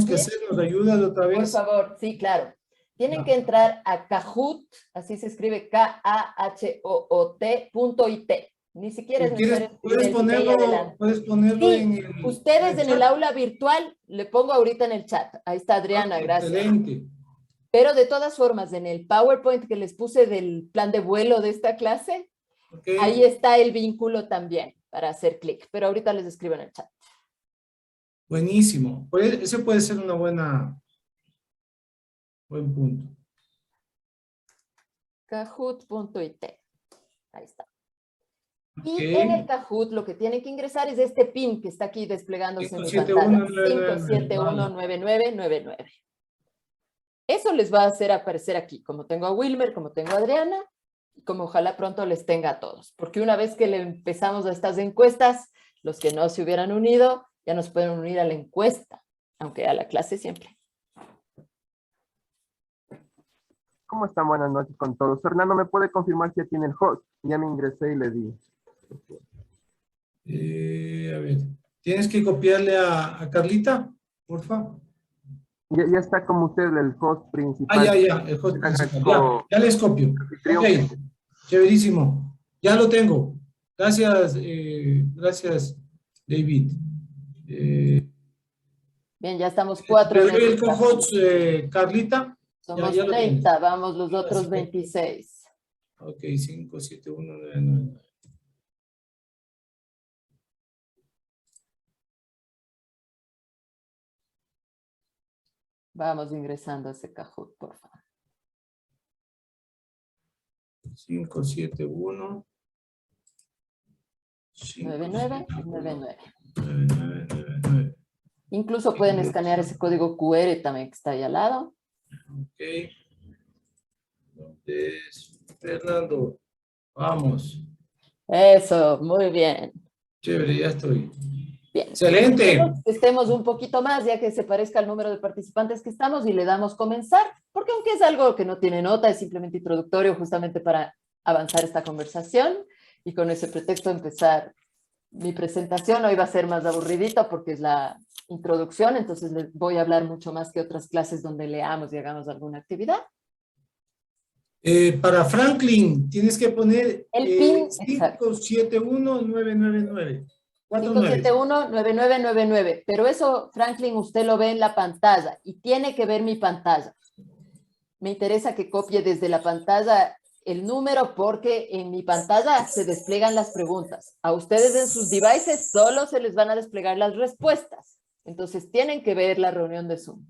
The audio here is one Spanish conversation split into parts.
que hacer? ¿Nos ayudas otra Por vez? favor, sí, claro. Tienen Ya. que entrar a Kahoot, así se escribe Kahoot.it. Ni siquiera es Si quieres, necesario escribir el T adelante. puedes ponerlo en Sí, ustedes en el chat. aula virtual, le pongo ahorita en el chat. Ahí está Adriana, gracias. Excelente. Pero de todas formas, en el PowerPoint que les puse del plan de vuelo de esta clase, Okay. ahí está el vínculo también para hacer clic. Pero ahorita les escribo en el chat. Buenísimo. Ese puede ser una buen punto. Kahoot.it. Ahí está. Okay. Y en el Kahoot lo que tienen que ingresar es este PIN que está aquí desplegándose en mi pantalla. 5719999. Eso les va a hacer aparecer aquí, como tengo a Wilmer, como tengo a Adriana, y como ojalá pronto les tenga a todos. Porque una vez que le empezamos a estas encuestas, los que no se hubieran unido, ya nos pueden unir a la encuesta, aunque a la clase siempre. ¿Cómo están? Buenas noches con todos. Fernando, ¿me puede confirmar si ya tiene el host? Ya me ingresé y le di. A ver, tienes que copiarle a Carlita, por favor. Ya está como usted el host principal. Ya, el host principal. Ya les copio. Ok, chéverísimo. Ya lo tengo. Gracias, gracias, David. Bien, ya estamos 4. ¿Le doy el co-host, Carlita? Somos ya 30, vamos los otros 26. Ok, 57199. Vamos ingresando a ese Kahoot, por favor. 571 9999. Incluso pueden escanear ese código QR también que está ahí al lado. Ok. Entonces, Fernando, vamos. Eso, muy bien. Chévere, ya estoy. Bien. Excelente. Estemos un poquito más, ya que se parezca al número de participantes que estamos, y le damos comenzar, porque aunque es algo que no tiene nota, es simplemente introductorio justamente para avanzar esta conversación, y con ese pretexto empezar mi presentación. Hoy va a ser más aburridito porque es la introducción, entonces les voy a hablar mucho más que otras clases donde leamos y hagamos alguna actividad. Para Franklin, tienes que poner el PIN 571999. 571-9999, pero eso, Franklin, usted lo ve en la pantalla y tiene que ver mi pantalla. Me interesa que copie desde la pantalla el número porque en mi pantalla se despliegan las preguntas. A ustedes en sus devices solo se les van a desplegar las respuestas. Entonces tienen que ver la reunión de Zoom.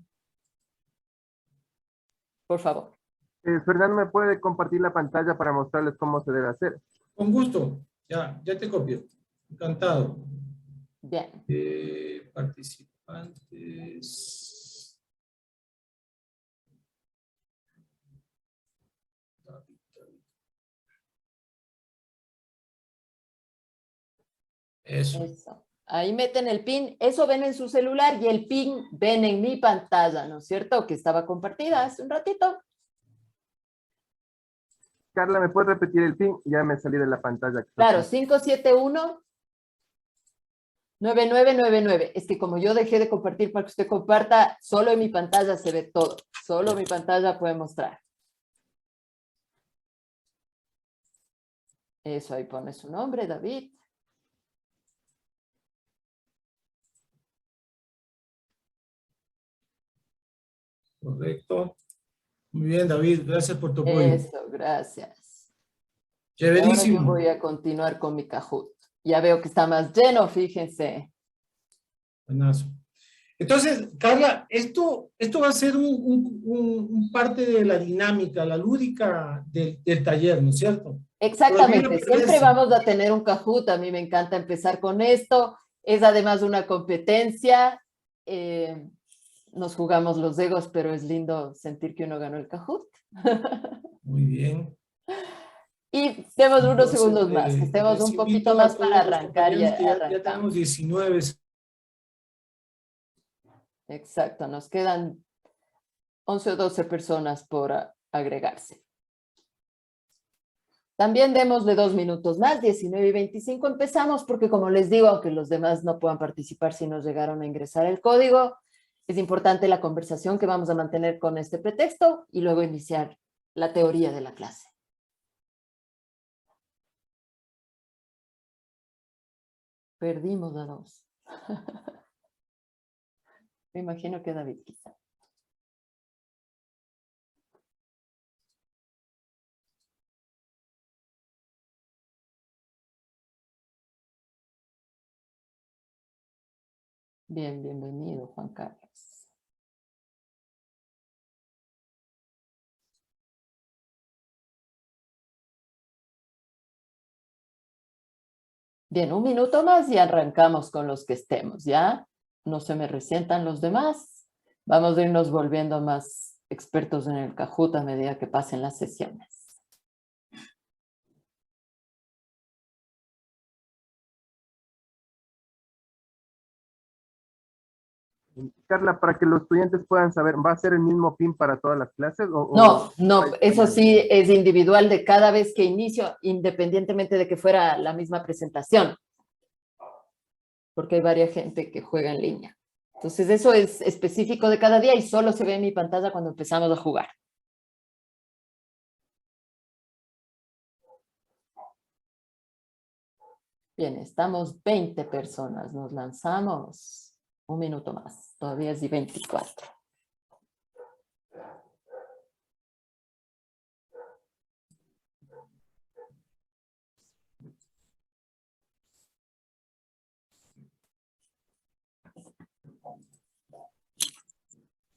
Por favor. Fernando, ¿me puede compartir la pantalla para mostrarles cómo se debe hacer? Con gusto. Ya te copio. Encantado. Bien. Participantes. Eso. Ahí meten el PIN. Eso ven en su celular y el PIN ven en mi pantalla, ¿no es cierto? Que estaba compartida hace un ratito. Carla, ¿me puede repetir el PIN? Ya me salí de la pantalla. Claro, 571-9999. Es que como yo dejé de compartir para que usted comparta, solo en mi pantalla se ve todo. Solo mi pantalla puede mostrar. Eso, ahí pone su nombre, David. Correcto. Muy bien, David. Gracias por tu apoyo. Eso, gracias. Chéverísimo. Ahora yo voy a continuar con mi Kahoot. Ya veo que está más lleno, fíjense. Buenazo. Entonces, Carla, esto va a ser un parte de la dinámica, la lúdica del taller, ¿no es cierto? Exactamente. Siempre vamos a tener un Kahoot. A mí me encanta empezar con esto. Es además una competencia. Nos jugamos los egos, pero es lindo sentir que uno ganó el Kahoot. Muy bien. Y tenemos unos segundos más, que estemos un poquito más para arrancar. Ya tenemos 19. Exacto, nos quedan 11 o 12 personas por agregarse. También démosle 2 minutos más, 19:25 empezamos, porque como les digo, aunque los demás no puedan participar si nos llegaron a ingresar el código, Es importante la conversación que vamos a mantener con este pretexto y luego iniciar la teoría de la clase. Perdimos a 2. Me imagino que David quizá. Bien, bienvenido, Juan Carlos. Bien, 1 minuto más y arrancamos con los que estemos, ¿ya? No se me resientan los demás. Vamos a irnos volviendo más expertos en el Kahoot a medida que pasen las sesiones. Carla, para que los estudiantes puedan saber, ¿va a ser el mismo PIN para todas las clases? No, eso sí es individual de cada vez que inicio, independientemente de que fuera la misma presentación. Porque hay varias gente que juega en línea. Entonces eso es específico de cada día y solo se ve en mi pantalla cuando empezamos a jugar. Bien, estamos 20 personas, nos lanzamos. 1 minuto más, todavía es de 24.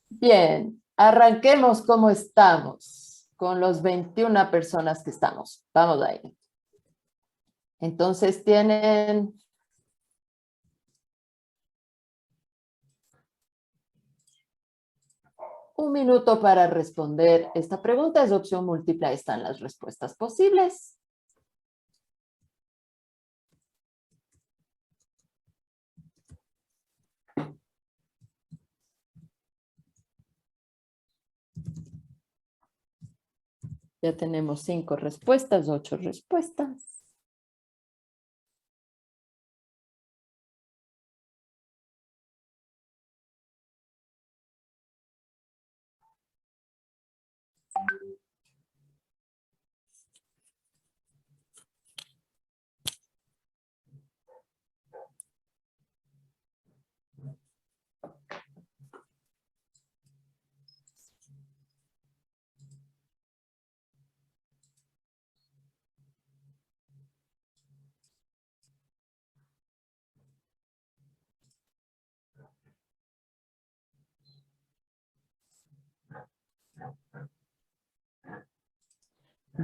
Bien, arranquemos como estamos, con los 21 personas que estamos. Vamos a ir. Entonces tienen... un minuto para responder esta pregunta. Es opción múltiple, ahí están las respuestas posibles. Ya tenemos 5 respuestas, 8 respuestas.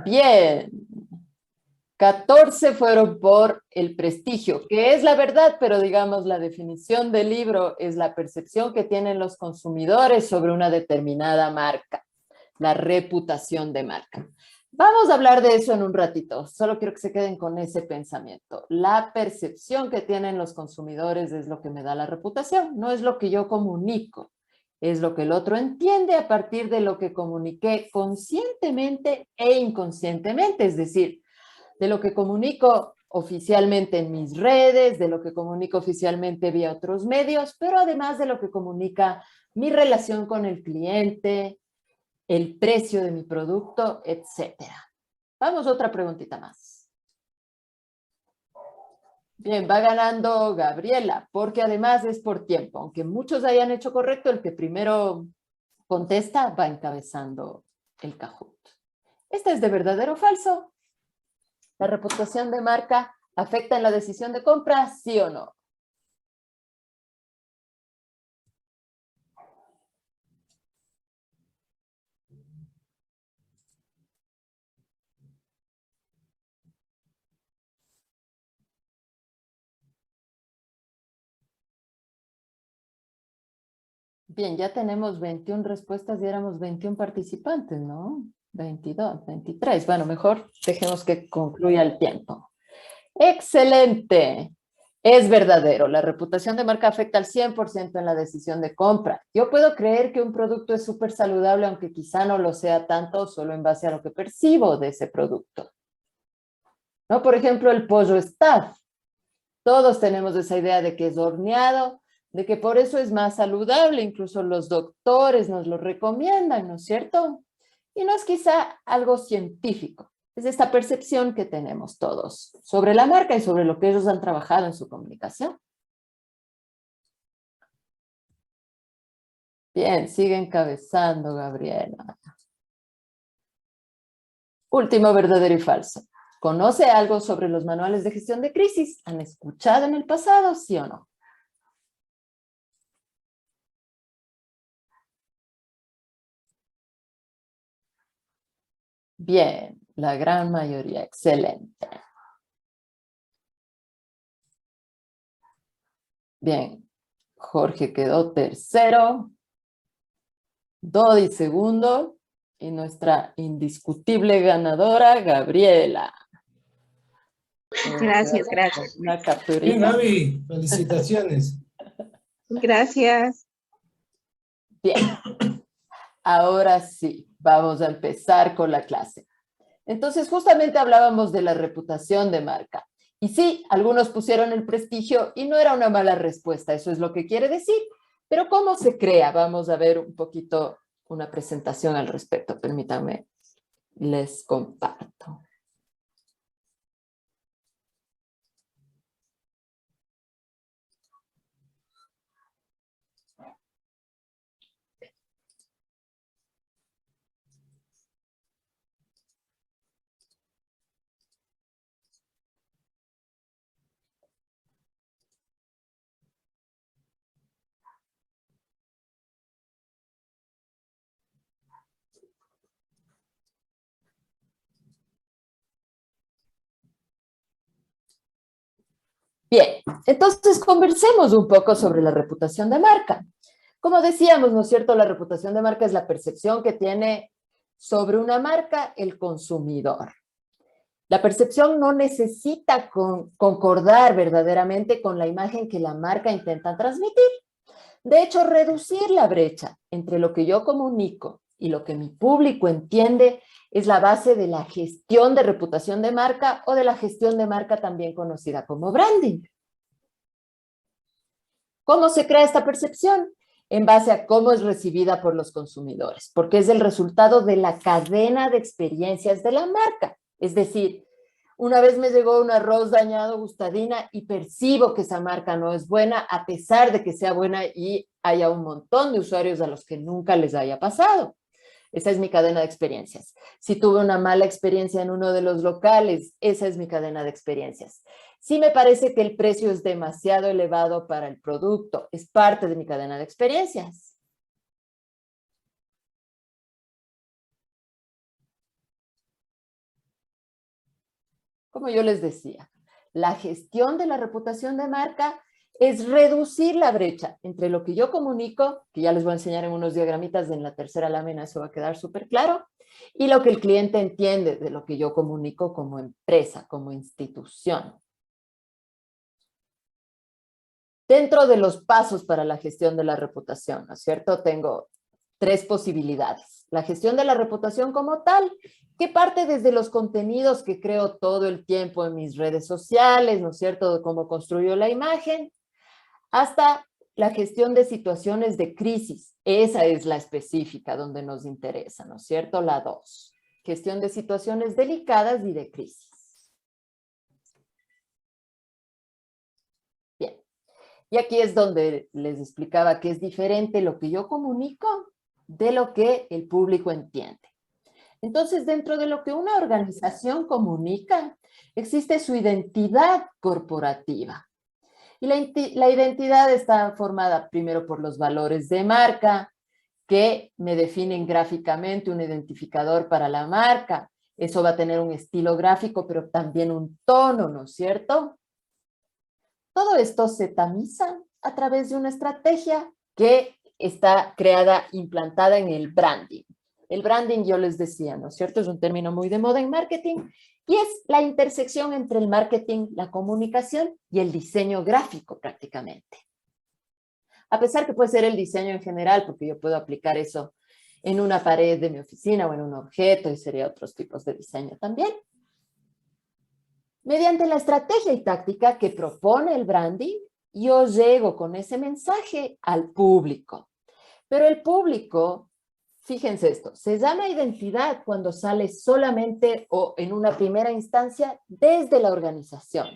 Bien. 14 fueron por el prestigio, que es la verdad, pero digamos la definición del libro es la percepción que tienen los consumidores sobre una determinada marca, la reputación de marca. Vamos a hablar de eso en un ratito, solo quiero que se queden con ese pensamiento. La percepción que tienen los consumidores es lo que me da la reputación, no es lo que yo comunico, es lo que el otro entiende a partir de lo que comuniqué conscientemente e inconscientemente, es decir, de lo que comunico oficialmente en mis redes, de lo que comunico oficialmente vía otros medios, pero además de lo que comunica mi relación con el cliente, el precio de mi producto, etcétera. Vamos a otra preguntita más. Bien, va ganando Gabriela, porque además es por tiempo. Aunque muchos hayan hecho correcto, el que primero contesta va encabezando el Kahoot. ¿Este es de verdadero o falso? ¿La reputación de marca afecta en la decisión de compra, sí o no? Bien, ya tenemos 21 respuestas y éramos 21 participantes, ¿no? 22, 23. Bueno, mejor dejemos que concluya el tiempo. ¡Excelente! Es verdadero, la reputación de marca afecta al 100% en la decisión de compra. Yo puedo creer que un producto es súper saludable, aunque quizá no lo sea tanto, solo en base a lo que percibo de ese producto. ¿No? Por ejemplo, el pollo Staff. Todos tenemos esa idea de que es horneado, de que por eso es más saludable, incluso los doctores nos lo recomiendan, ¿no es cierto? Y no es quizá algo científico, es esta percepción que tenemos todos sobre la marca y sobre lo que ellos han trabajado en su comunicación. Bien, sigue encabezando, Gabriela. Último, verdadero y falso. ¿Conoce algo sobre los manuales de gestión de crisis? ¿Han escuchado en el pasado, sí o no? Bien, la gran mayoría, excelente. Bien, Jorge quedó tercero, Dodi segundo y nuestra indiscutible ganadora, Gabriela. Gracias, gracias. Una Bien, capturita. Gaby, felicitaciones. Gracias. Bien, ahora sí, vamos a empezar con la clase. Entonces, justamente hablábamos de la reputación de marca. Y sí, algunos pusieron el prestigio y no era una mala respuesta, eso es lo que quiere decir. Pero ¿cómo se crea? Vamos a ver un poquito una presentación al respecto. Permítanme, les comparto. Bien, entonces conversemos un poco sobre la reputación de marca. Como decíamos, ¿no es cierto? La reputación de marca es la percepción que tiene sobre una marca el consumidor. La percepción no necesita concordar verdaderamente con la imagen que la marca intenta transmitir. De hecho, reducir la brecha entre lo que yo comunico y lo que mi público entiende es la base de la gestión de reputación de marca o de la gestión de marca también conocida como branding. ¿Cómo se crea esta percepción? En base a cómo es recibida por los consumidores, porque es el resultado de la cadena de experiencias de la marca. Es decir, una vez me llegó un arroz dañado Gustadina y percibo que esa marca no es buena, a pesar de que sea buena y haya un montón de usuarios a los que nunca les haya pasado. Esa es mi cadena de experiencias. Si tuve una mala experiencia en uno de los locales, esa es mi cadena de experiencias. Si me parece que el precio es demasiado elevado para el producto, es parte de mi cadena de experiencias. Como yo les decía, la gestión de la reputación de marca es reducir la brecha entre lo que yo comunico, que ya les voy a enseñar en unos diagramitas en la tercera lámina, eso va a quedar súper claro, y lo que el cliente entiende de lo que yo comunico como empresa, como institución. Dentro de los pasos para la gestión de la reputación, ¿no es cierto? Tengo 3 posibilidades. La gestión de la reputación como tal, que parte desde los contenidos que creo todo el tiempo en mis redes sociales, ¿no es cierto? De cómo construyo la imagen, hasta la gestión de situaciones de crisis. Esa es la específica donde nos interesa, ¿no es cierto? La 2. Gestión de situaciones delicadas y de crisis. Bien. Y aquí es donde les explicaba que es diferente lo que yo comunico de lo que el público entiende. Entonces, dentro de lo que una organización comunica, existe su identidad corporativa. Y la identidad está formada primero por los valores de marca, que me definen gráficamente un identificador para la marca. Eso va a tener un estilo gráfico, pero también un tono, ¿no es cierto? Todo esto se tamiza a través de una estrategia que está creada, implantada en el branding. El branding, yo les decía, ¿no es cierto? Es un término muy de moda en marketing y es la intersección entre el marketing, la comunicación y el diseño gráfico prácticamente. A pesar que puede ser el diseño en general, porque yo puedo aplicar eso en una pared de mi oficina o en un objeto y sería otros tipos de diseño también. Mediante la estrategia y táctica que propone el branding, yo llego con ese mensaje al público. Pero el público, fíjense esto, se llama identidad cuando sale solamente o en una primera instancia desde la organización.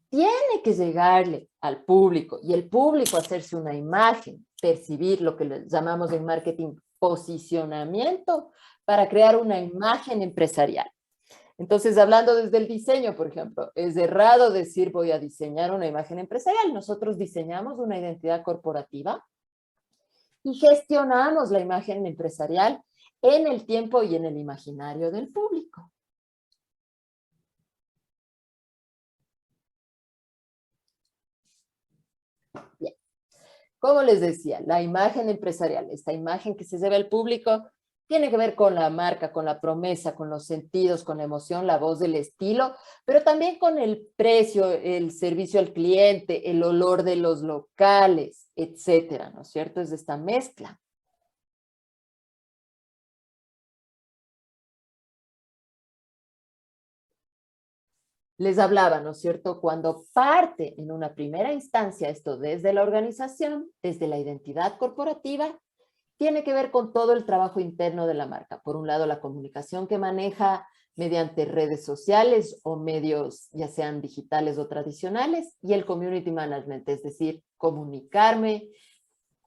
Tiene que llegarle al público y el público hacerse una imagen, percibir lo que le llamamos en marketing posicionamiento para crear una imagen empresarial. Entonces, hablando desde el diseño, por ejemplo, es errado decir voy a diseñar una imagen empresarial. Nosotros diseñamos una identidad corporativa y gestionamos la imagen empresarial en el tiempo y en el imaginario del público. Bien. Como les decía, la imagen empresarial, esta imagen que se lleva al público, tiene que ver con la marca, con la promesa, con los sentidos, con la emoción, la voz, el estilo, pero también con el precio, el servicio al cliente, el olor de los locales, etcétera, ¿no es cierto? Es esta mezcla. Les hablaba, ¿no es cierto? Cuando parte en una primera instancia esto desde la organización, desde la identidad corporativa, tiene que ver con todo el trabajo interno de la marca. Por un lado, la comunicación que maneja mediante redes sociales o medios, ya sean digitales o tradicionales, y el community management, es decir, comunicarme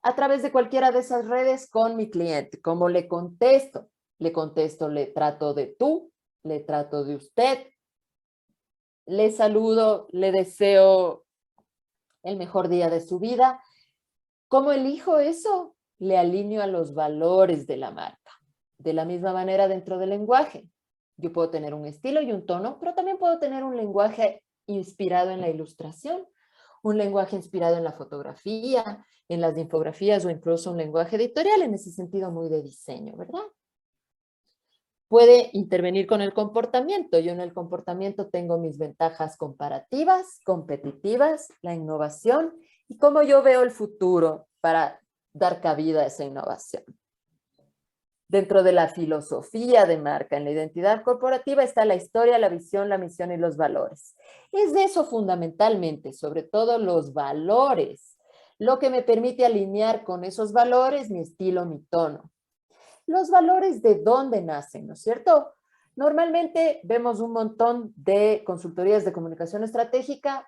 a través de cualquiera de esas redes con mi cliente. ¿Cómo le contesto? Le contesto, le trato de tú, le trato de usted, le saludo, le deseo el mejor día de su vida. ¿Cómo elijo eso? Le alineo a los valores de la marca. De la misma manera dentro del lenguaje. Yo puedo tener un estilo y un tono, pero también puedo tener un lenguaje inspirado en la ilustración, un lenguaje inspirado en la fotografía, en las infografías o incluso un lenguaje editorial, en ese sentido muy de diseño, ¿verdad? Puede intervenir con el comportamiento. Yo en el comportamiento tengo mis ventajas comparativas, competitivas, la innovación y cómo yo veo el futuro para dar cabida a esa innovación. Dentro de la filosofía de marca, en la identidad corporativa está la historia, la visión, la misión y los valores. Es de eso fundamentalmente, sobre todo los valores, lo que me permite alinear con esos valores mi estilo, mi tono. Los valores de dónde nacen, ¿no es cierto? Normalmente vemos un montón de consultorías de comunicación estratégica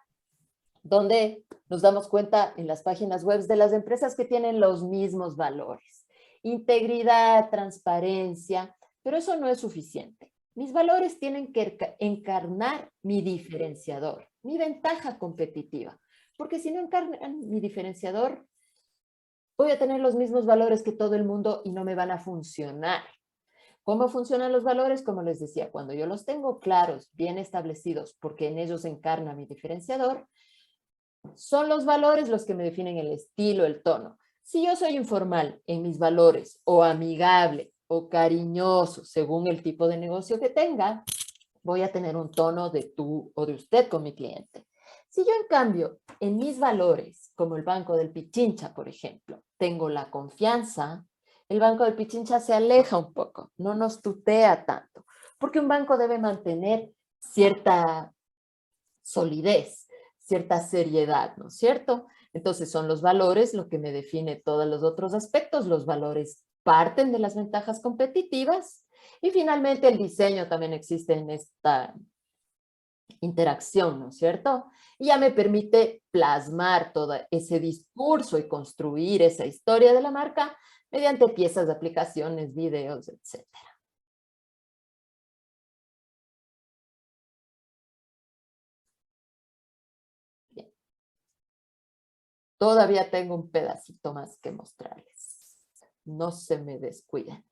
donde nos damos cuenta en las páginas web de las empresas que tienen los mismos valores. Integridad, transparencia, pero eso no es suficiente. Mis valores tienen que encarnar mi diferenciador, mi ventaja competitiva, porque si no encarnan mi diferenciador, voy a tener los mismos valores que todo el mundo y no me van a funcionar. ¿Cómo funcionan los valores? Como les decía, cuando yo los tengo claros, bien establecidos, porque en ellos encarna mi diferenciador, son los valores los que me definen el estilo, el tono. Si yo soy informal en mis valores, o amigable, o cariñoso, según el tipo de negocio que tenga, voy a tener un tono de tú o de usted con mi cliente. Si yo, en cambio, en mis valores, como el Banco del Pichincha, por ejemplo, tengo la confianza, el Banco del Pichincha se aleja un poco, no nos tutea tanto, porque un banco debe mantener cierta solidez, cierta seriedad, ¿no es cierto? Entonces son los valores lo que me define todos los otros aspectos. Los valores parten de las ventajas competitivas y finalmente el diseño también existe en esta interacción, ¿no es cierto? Y ya me permite plasmar todo ese discurso y construir esa historia de la marca mediante piezas de aplicaciones, videos, etcétera. Bien. Todavía tengo un pedacito más que mostrarles. No se me descuiden.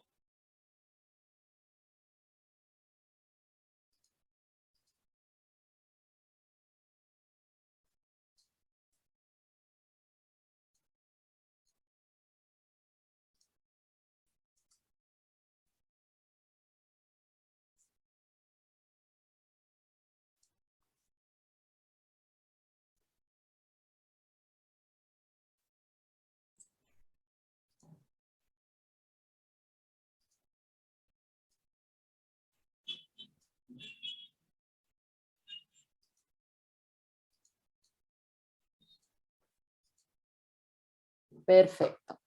Perfecto.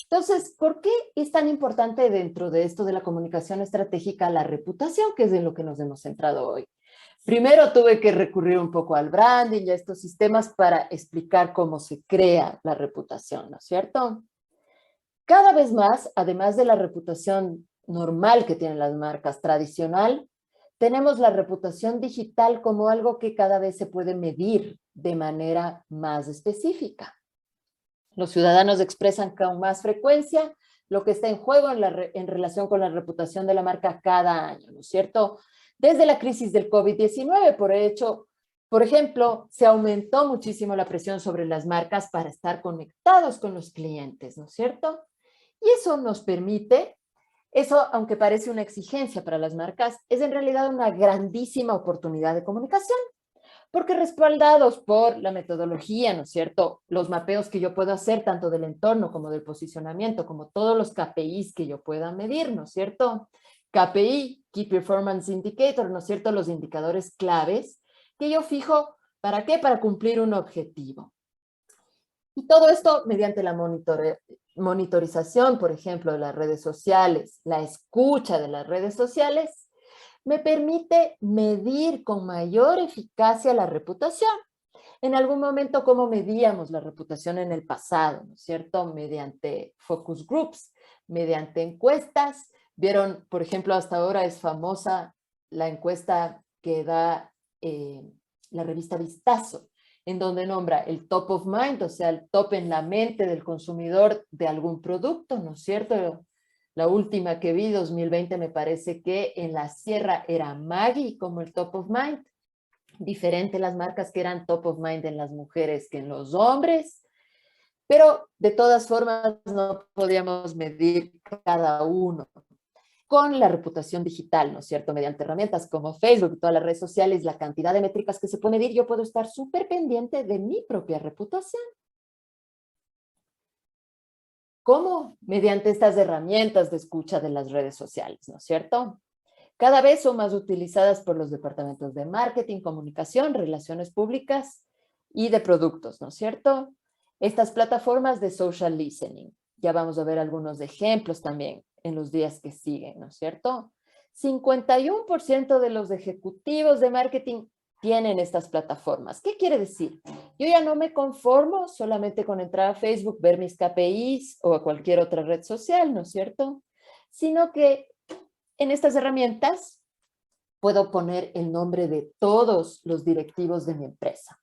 Entonces, ¿por qué es tan importante dentro de esto de la comunicación estratégica la reputación, que es en lo que nos hemos centrado hoy? Primero tuve que recurrir un poco al branding y a estos sistemas para explicar cómo se crea la reputación, ¿no es cierto? Cada vez más, además de la reputación normal que tienen las marcas tradicional, tenemos la reputación digital como algo que cada vez se puede medir de manera más específica. Los ciudadanos expresan con más frecuencia lo que está en juego en relación con la reputación de la marca cada año, ¿no es cierto? Desde la crisis del COVID-19, por ejemplo, se aumentó muchísimo la presión sobre las marcas para estar conectados con los clientes, ¿no es cierto? Y eso nos permite, eso aunque parece una exigencia para las marcas, es en realidad una grandísima oportunidad de comunicación. Porque respaldados por la metodología, ¿no es cierto? Los mapeos que yo puedo hacer, tanto del entorno como del posicionamiento, como todos los KPIs que yo pueda medir, ¿no es cierto? KPI, Key Performance Indicator, ¿no es cierto? Los indicadores claves que yo fijo, ¿para qué? Para cumplir un objetivo. Y todo esto mediante la monitorización, por ejemplo, de las redes sociales, la escucha de las redes sociales, me permite medir con mayor eficacia la reputación. En algún momento, ¿cómo medíamos la reputación en el pasado? ¿No es cierto? Mediante focus groups, mediante encuestas. Vieron, por ejemplo, hasta ahora es famosa la encuesta que da la revista Vistazo, en donde nombra el top of mind, o sea, el top en la mente del consumidor de algún producto, ¿no es cierto? La última que vi, 2020, me parece que en la Sierra era Maggi como el top of mind. Diferente las marcas que eran top of mind en las mujeres que en los hombres. Pero de todas formas no podíamos medir cada uno. Con la reputación digital, ¿no es cierto? Mediante herramientas como Facebook y todas las redes sociales, la cantidad de métricas que se puede medir, yo puedo estar súper pendiente de mi propia reputación. ¿Cómo? Mediante estas herramientas de escucha de las redes sociales, ¿no es cierto? Cada vez son más utilizadas por los departamentos de marketing, comunicación, relaciones públicas y de productos, ¿no es cierto? Estas plataformas de social listening. Ya vamos a ver algunos ejemplos también en los días que siguen, ¿no es cierto? 51% de los ejecutivos de marketing tienen estas plataformas. ¿Qué quiere decir? Yo ya no me conformo solamente con entrar a Facebook, ver mis KPIs o a cualquier otra red social, ¿no es cierto? Sino que en estas herramientas puedo poner el nombre de todos los directivos de mi empresa.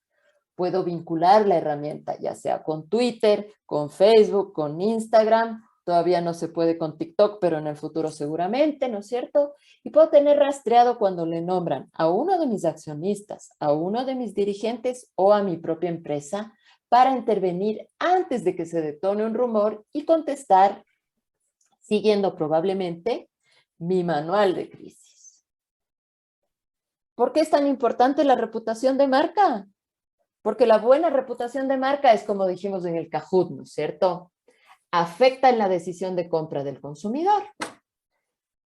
Puedo vincular la herramienta, ya sea con Twitter, con Facebook, con Instagram. Todavía no se puede con TikTok, pero en el futuro seguramente, ¿no es cierto? Y puedo tener rastreado cuando le nombran a uno de mis accionistas, a uno de mis dirigentes o a mi propia empresa para intervenir antes de que se detone un rumor y contestar siguiendo probablemente mi manual de crisis. ¿Por qué es tan importante la reputación de marca? Porque la buena reputación de marca es, como dijimos en el Kahoot, ¿no es cierto? Afecta en la decisión de compra del consumidor.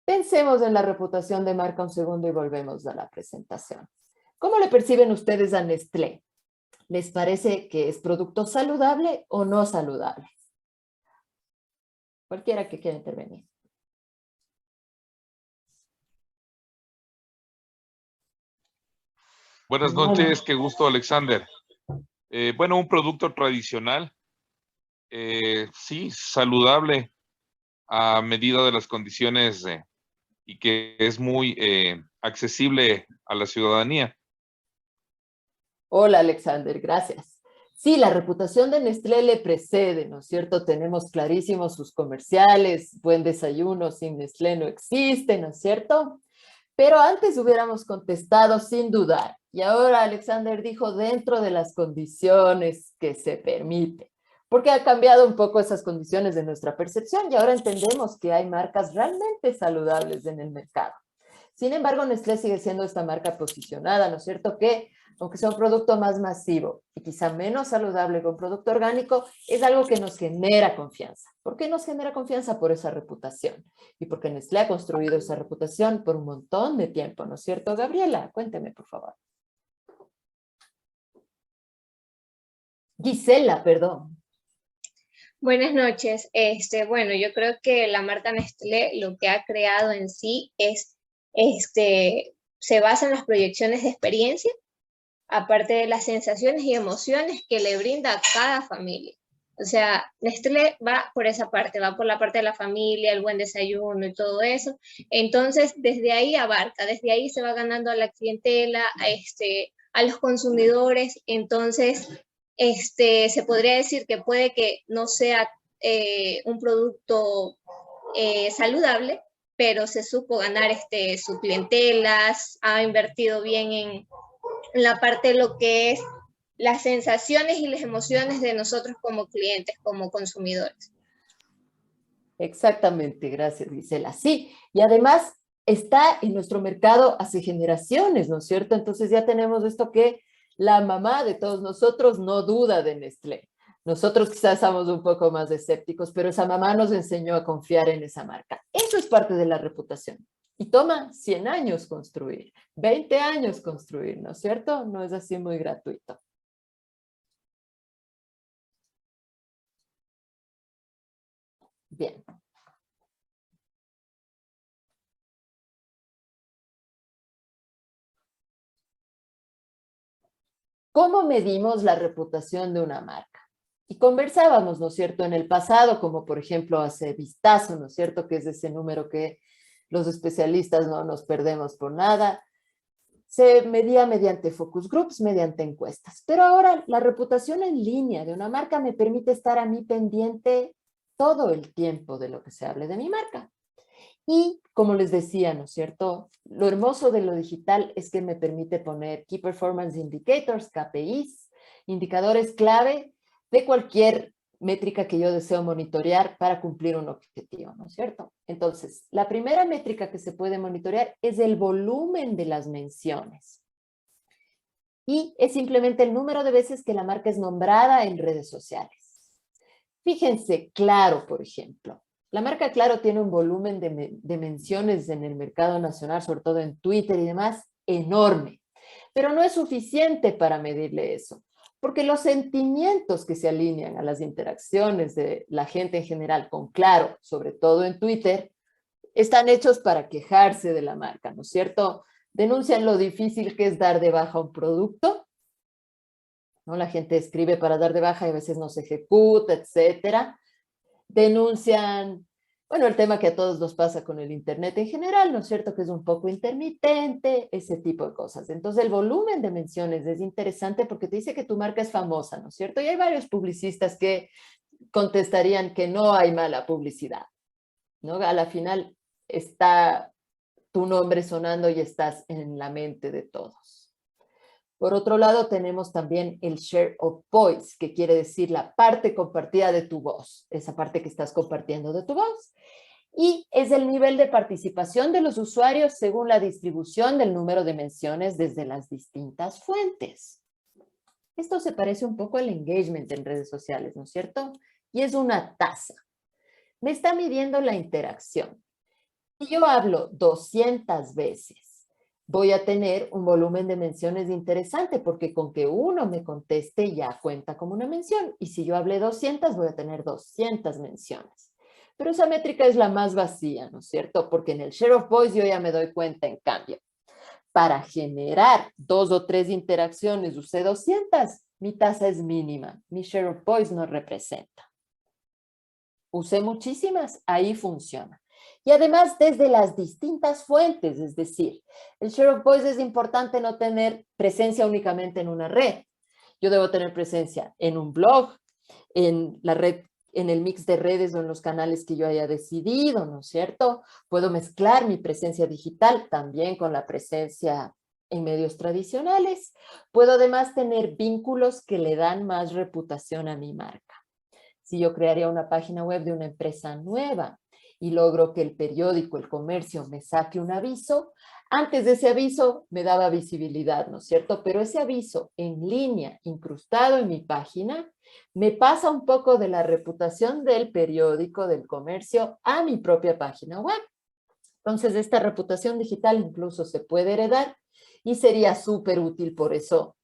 Pensemos en la reputación de marca un segundo y volvemos a la presentación. ¿Cómo le perciben ustedes a Nestlé? ¿Les parece que es producto saludable o no saludable? Cualquiera que quiera intervenir. Buenas noches, qué gusto, Alexander. Bueno, un producto tradicional, sí, saludable a medida de las condiciones y que es muy accesible a la ciudadanía. Hola, Alexander, gracias. Sí, la reputación de Nestlé le precede, ¿no es cierto? Tenemos clarísimos sus comerciales, buen desayuno sin Nestlé no existe, ¿no es cierto? Pero antes hubiéramos contestado sin dudar. Y ahora Alexander dijo dentro de las condiciones que se permite. Porque ha cambiado un poco esas condiciones de nuestra percepción y ahora entendemos que hay marcas realmente saludables en el mercado. Sin embargo, Nestlé sigue siendo esta marca posicionada, ¿no es cierto? Que aunque sea un producto más masivo y quizá menos saludable que un producto orgánico, es algo que nos genera confianza. ¿Por qué nos genera confianza? Por esa reputación. Y porque Nestlé ha construido esa reputación por un montón de tiempo, ¿no es cierto? Gabriela, cuénteme, por favor. Gisela, perdón. Buenas noches. Bueno, yo creo que la marca Nestlé lo que ha creado en sí es, se basa en las proyecciones de experiencia, aparte de las sensaciones y emociones que le brinda a cada familia. O sea, Nestlé va por esa parte, va por la parte de la familia, el buen desayuno y todo eso. Entonces, desde ahí abarca, desde ahí se va ganando a la clientela, a los consumidores. Entonces, se podría decir que puede que no sea un producto saludable, pero se supo ganar su clientela, ha invertido bien en la parte de lo que es las sensaciones y las emociones de nosotros como clientes, como consumidores. Exactamente, gracias, Gisela. Sí, y además está en nuestro mercado hace generaciones, ¿no es cierto? Entonces ya tenemos esto que la mamá de todos nosotros no duda de Nestlé. Nosotros quizás somos un poco más escépticos, pero esa mamá nos enseñó a confiar en esa marca. Eso es parte de la reputación. Y toma 100 años construir, 20 años construir, ¿no es cierto? No es así muy gratuito. Bien. ¿Cómo medimos la reputación de una marca? Y conversábamos, ¿no es cierto?, en el pasado, como por ejemplo hace Vistazo, ¿no es cierto?, que es ese número que los especialistas no nos perdemos por nada. Se medía mediante focus groups, mediante encuestas. Pero ahora la reputación en línea de una marca me permite estar a mí pendiente todo el tiempo de lo que se hable de mi marca. Y como les decía, ¿no es cierto? Lo hermoso de lo digital es que me permite poner Key Performance Indicators, KPIs, indicadores clave de cualquier métrica que yo deseo monitorear para cumplir un objetivo, ¿no es cierto? Entonces, la primera métrica que se puede monitorear es el volumen de las menciones. Y es simplemente el número de veces que la marca es nombrada en redes sociales. Fíjense, Claro, por ejemplo. La marca Claro tiene un volumen de menciones en el mercado nacional, sobre todo en Twitter y demás, enorme. Pero no es suficiente para medirle eso, porque los sentimientos que se alinean a las interacciones de la gente en general con Claro, sobre todo en Twitter, están hechos para quejarse de la marca, ¿no es cierto? Denuncian lo difícil que es dar de baja un producto, ¿no? La gente escribe para dar de baja y a veces no se ejecuta, etcétera. Denuncian, bueno, el tema que a todos nos pasa con el Internet en general, ¿no es cierto?, que es un poco intermitente, ese tipo de cosas. Entonces, el volumen de menciones es interesante porque te dice que tu marca es famosa, ¿no es cierto? Y hay varios publicistas que contestarían que no hay mala publicidad, ¿no? A la final está tu nombre sonando y estás en la mente de todos. Por otro lado, tenemos también el share of voice, que quiere decir la parte compartida de tu voz, esa parte que estás compartiendo de tu voz. Y es el nivel de participación de los usuarios según la distribución del número de menciones desde las distintas fuentes. Esto se parece un poco al engagement en redes sociales, ¿no es cierto? Y es una tasa. Me está midiendo la interacción. Si yo hablo 200 veces, voy a tener un volumen de menciones interesante porque con que uno me conteste ya cuenta como una mención. Y si yo hablé 200, voy a tener 200 menciones. Pero esa métrica es la más vacía, ¿no es cierto? Porque en el share of voice yo ya me doy cuenta, en cambio. Para generar 2 o 3 interacciones, usé 200, mi tasa es mínima. Mi share of voice no representa. Usé muchísimas, ahí funciona. Y además desde las distintas fuentes, es decir, el share of voice es importante no tener presencia únicamente en una red. Yo debo tener presencia en un blog, en la red, en el mix de redes o en los canales que yo haya decidido, ¿no es cierto? Puedo mezclar mi presencia digital también con la presencia en medios tradicionales. Puedo además tener vínculos que le dan más reputación a mi marca. Si yo crearía una página web de una empresa nueva y logro que el periódico, el comercio, me saque un aviso, antes de ese aviso me daba visibilidad, ¿no es cierto? Pero ese aviso en línea, incrustado en mi página, me pasa un poco de la reputación del periódico, del comercio, a mi propia página web. Entonces, esta reputación digital incluso se puede heredar y sería súper útil. Por eso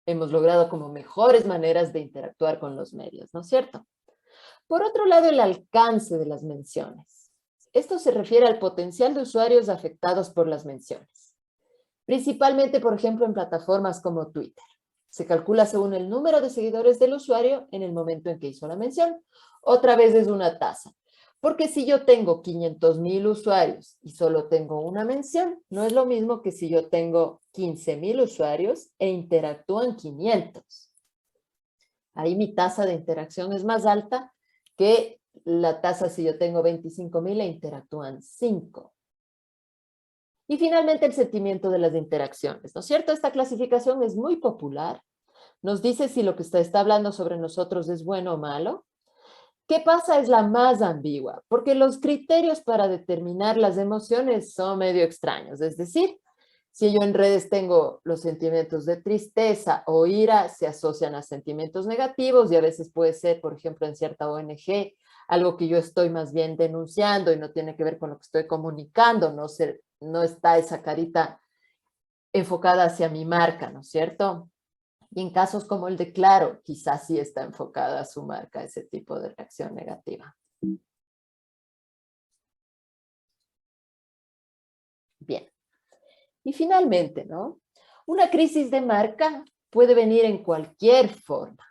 hemos logrado como mejores maneras de interactuar con los medios, ¿no es cierto? Por otro lado, el alcance de las menciones. Esto se refiere al potencial de usuarios afectados por las menciones. Principalmente, por ejemplo, en plataformas como Twitter. Se calcula según el número de seguidores del usuario en el momento en que hizo la mención. Otra vez es una tasa. Porque si yo tengo 500,000 usuarios y solo tengo una mención, no es lo mismo que si yo tengo 15,000 usuarios e interactúan 500. Ahí mi tasa de interacción es más alta que la tasa si yo tengo 25,000 e interactúan 5. Y finalmente el sentimiento de las interacciones, ¿no es cierto? Esta clasificación es muy popular. Nos dice si lo que está hablando sobre nosotros es bueno o malo. ¿Qué pasa? Es la más ambigua, porque los criterios para determinar las emociones son medio extraños. Es decir, si yo en redes tengo los sentimientos de tristeza o ira, se asocian a sentimientos negativos y a veces puede ser, por ejemplo, en cierta ONG, algo que yo estoy más bien denunciando y no tiene que ver con lo que estoy comunicando, no está esa carita enfocada hacia mi marca, ¿no es cierto? Y en casos como el de Claro, quizás sí está enfocada a su marca ese tipo de reacción negativa. Bien. Y finalmente, ¿no? Una crisis de marca puede venir en cualquier forma.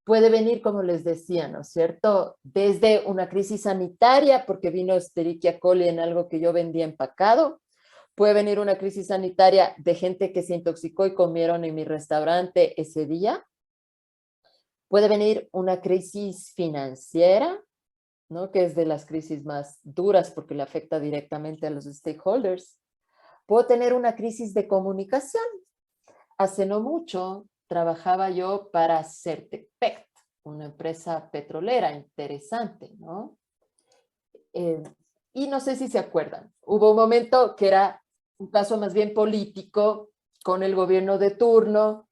Puede venir, como les decía, ¿no es cierto? Desde una crisis sanitaria, porque vino Escherichia coli en algo que yo vendía empacado. Puede venir una crisis sanitaria de gente que se intoxicó y comieron en mi restaurante ese día. Puede venir una crisis financiera, ¿no? Que es de las crisis más duras porque le afecta directamente a los stakeholders. Puedo tener una crisis de comunicación. Hace no mucho trabajaba yo para Certecpec, una empresa petrolera interesante, ¿no? Y no sé si se acuerdan, hubo un momento que era un caso más bien político con el gobierno de turno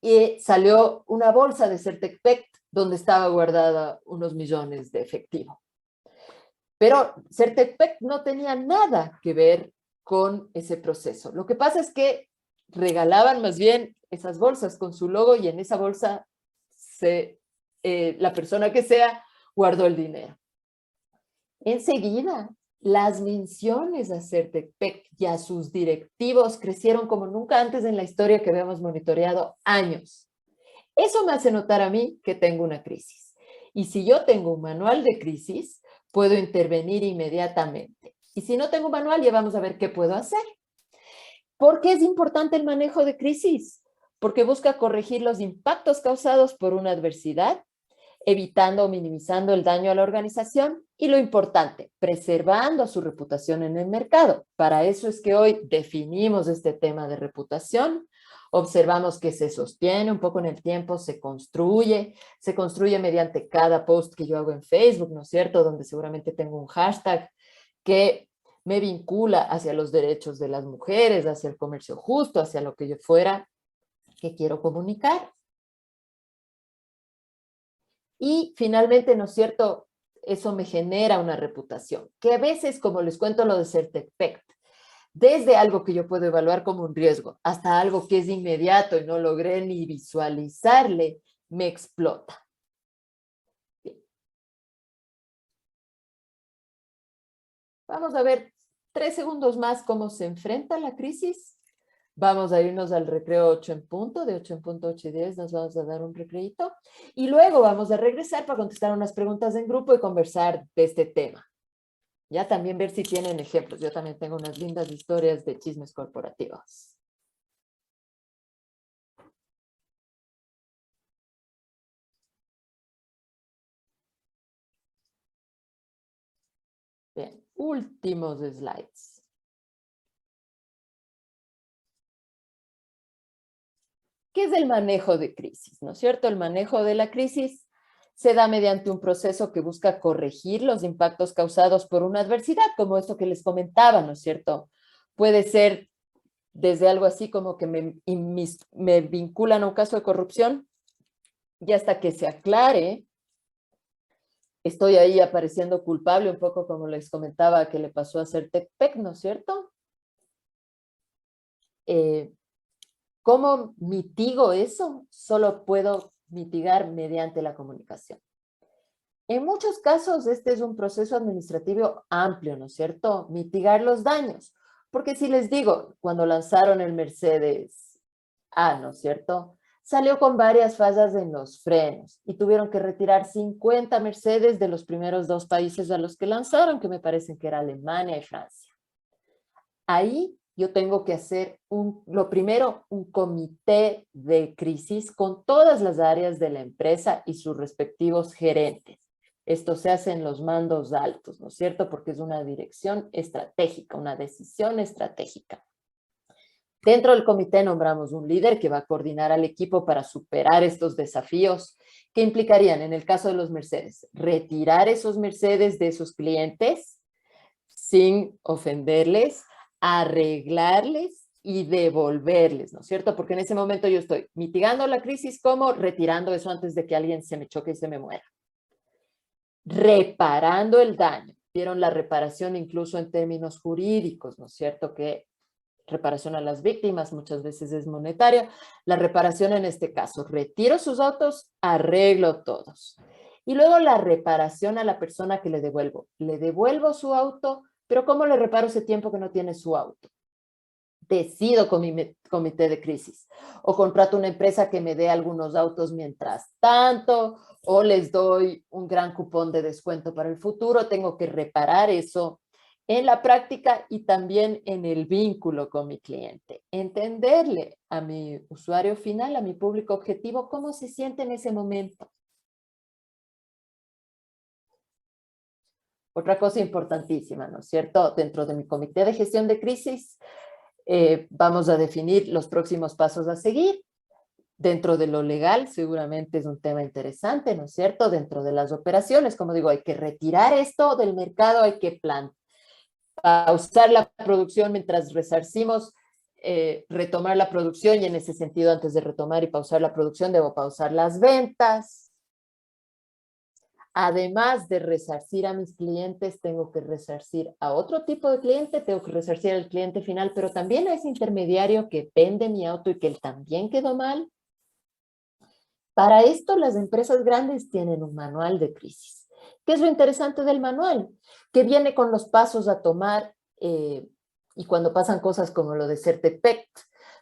y salió una bolsa de Certecpec donde estaba guardada unos millones de efectivo. Pero Certecpec no tenía nada que ver con ese proceso. Lo que pasa es que regalaban más bien esas bolsas con su logo y en esa bolsa la persona que sea guardó el dinero. Enseguida, las menciones a Certecpec y a sus directivos crecieron como nunca antes en la historia que habíamos monitoreado años. Eso me hace notar a mí que tengo una crisis. Y si yo tengo un manual de crisis, puedo intervenir inmediatamente. Y si no tengo un manual, ya vamos a ver qué puedo hacer. ¿Por qué es importante el manejo de crisis? Porque busca corregir los impactos causados por una adversidad, evitando o minimizando el daño a la organización y lo importante, preservando su reputación en el mercado. Para eso es que hoy definimos este tema de reputación. Observamos que se sostiene un poco en el tiempo, se construye mediante cada post que yo hago en Facebook, ¿no es cierto? Donde seguramente tengo un hashtag que me vincula hacia los derechos de las mujeres, hacia el comercio justo, hacia lo que yo fuera que quiero comunicar. Y finalmente, ¿no es cierto? Eso me genera una reputación, que a veces, como les cuento lo de Certecpec, desde algo que yo puedo evaluar como un riesgo hasta algo que es inmediato y no logré ni visualizarle, me explota. Bien. Vamos a ver 3 segundos más cómo se enfrenta la crisis. Vamos a irnos al recreo 8 en punto, de 8 en punto, 8 y 10 nos vamos a dar un recreito. Y luego vamos a regresar para contestar unas preguntas en grupo y conversar de este tema. Ya también ver si tienen ejemplos. Yo también tengo unas lindas historias de chismes corporativos. Bien, últimos slides. ¿Qué es el manejo de crisis? ¿No es cierto? El manejo de la crisis se da mediante un proceso que busca corregir los impactos causados por una adversidad, como esto que les comentaba, ¿no es cierto? Puede ser desde algo así como que me vinculan a un caso de corrupción y hasta que se aclare, estoy ahí apareciendo culpable, un poco como les comentaba que le pasó a Certecpec, ¿no es cierto? ¿Cómo mitigo eso? Solo puedo mitigar mediante la comunicación. En muchos casos, este es un proceso administrativo amplio, ¿no es cierto? Mitigar los daños. Porque si les digo, cuando lanzaron el Mercedes A, ¿no es cierto? Salió con varias fallas en los frenos y tuvieron que retirar 50 Mercedes de los primeros 2 países a los que lanzaron, que me parecen que era Alemania y Francia. Ahí yo tengo que hacer lo primero, un comité de crisis con todas las áreas de la empresa y sus respectivos gerentes. Esto se hace en los mandos altos, ¿no es cierto? Porque es una dirección estratégica, una decisión estratégica. Dentro del comité nombramos un líder que va a coordinar al equipo para superar estos desafíos que implicarían, en el caso de los Mercedes, retirar esos Mercedes de esos clientes sin ofenderles, arreglarles y devolverles, ¿no es cierto? Porque en ese momento yo estoy mitigando la crisis como retirando eso antes de que alguien se me choque y se me muera. Reparando el daño. Vieron la reparación incluso en términos jurídicos, ¿no es cierto? Que reparación a las víctimas muchas veces es monetaria. La reparación en este caso, retiro sus autos, arreglo todos. Y luego la reparación a la persona que le devuelvo. Le devuelvo su auto, pero ¿cómo le reparo ese tiempo que no tiene su auto? Decido con mi comité de crisis. O contrato una empresa que me dé algunos autos mientras tanto, o les doy un gran cupón de descuento para el futuro. Tengo que reparar eso en la práctica y también en el vínculo con mi cliente. Entenderle a mi usuario final, a mi público objetivo, cómo se siente en ese momento. Otra cosa importantísima, ¿no es cierto? Dentro de mi comité de gestión de crisis, vamos a definir los próximos pasos a seguir. Dentro de lo legal, seguramente es un tema interesante, ¿no es cierto? Dentro de las operaciones, como digo, hay que retirar esto del mercado, hay que pausar la producción mientras resarcimos, retomar la producción, y en ese sentido, antes de retomar y pausar la producción, debo pausar las ventas. Además de resarcir a mis clientes, tengo que resarcir a otro tipo de cliente, tengo que resarcir al cliente final, pero también a ese intermediario que vende mi auto y que él también quedó mal. Para esto, las empresas grandes tienen un manual de crisis. ¿Qué es lo interesante del manual? Que viene con los pasos a tomar, y cuando pasan cosas como lo de Certepec,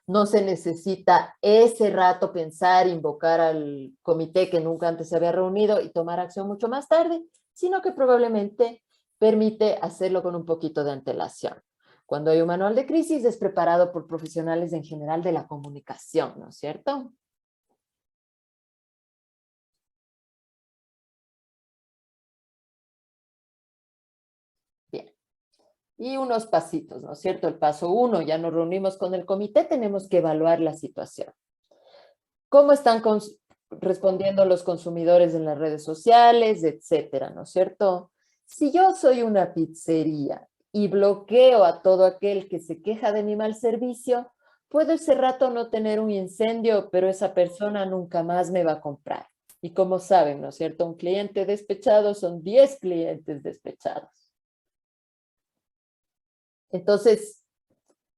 no se necesita ese rato pensar, invocar al comité que nunca antes se había reunido y tomar acción mucho más tarde, sino que probablemente permite hacerlo con un poquito de antelación. Cuando hay un manual de crisis es preparado por profesionales en general de la comunicación, ¿no es cierto? Bien. Y unos pasitos, ¿no es cierto? El paso 1, ya nos reunimos con el comité, tenemos que evaluar la situación. ¿Cómo están respondiendo los consumidores en las redes sociales, etcétera, ¿no es cierto? Si yo soy una pizzería y bloqueo a todo aquel que se queja de mi mal servicio, puedo ese rato no tener un incendio, pero esa persona nunca más me va a comprar. Y como saben, ¿no es cierto? Un cliente despechado son 10 clientes despechados. Entonces,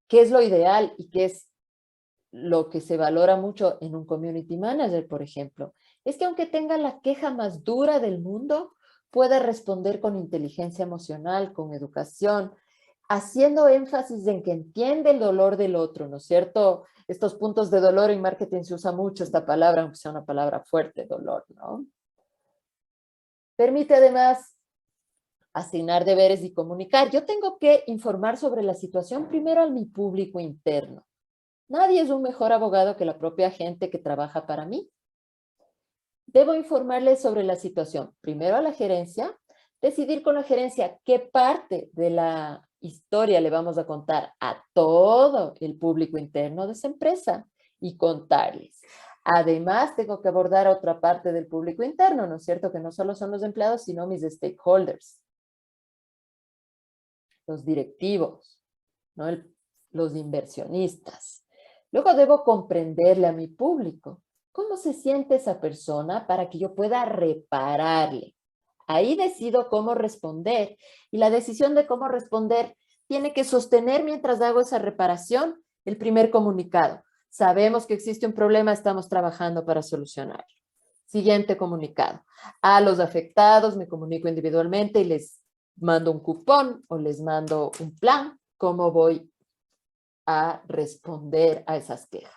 ¿qué es lo ideal y qué es lo que se valora mucho en un community manager, por ejemplo? Es que aunque tenga la queja más dura del mundo, pueda responder con inteligencia emocional, con educación, haciendo énfasis en que entiende el dolor del otro, ¿no es cierto? Estos puntos de dolor en marketing se usa mucho esta palabra, aunque sea una palabra fuerte, dolor, ¿no? Permite además asignar deberes y comunicar. Yo tengo que informar sobre la situación primero a mi público interno. Nadie es un mejor abogado que la propia gente que trabaja para mí. Debo informarles sobre la situación primero a la gerencia, decidir con la gerencia qué parte de la historia le vamos a contar a todo el público interno de esa empresa y contarles. Además, tengo que abordar otra parte del público interno, ¿no es cierto? Que no solo son los empleados, sino mis stakeholders, los directivos, ¿no? Los inversionistas. Luego debo comprenderle a mi público cómo se siente esa persona para que yo pueda repararle. Ahí decido cómo responder, y la decisión de cómo responder tiene que sostener, mientras hago esa reparación, el primer comunicado. Sabemos que existe un problema, estamos trabajando para solucionarlo. Siguiente comunicado. A los afectados me comunico individualmente y les mando un cupón o les mando un plan, cómo voy a responder a esas quejas.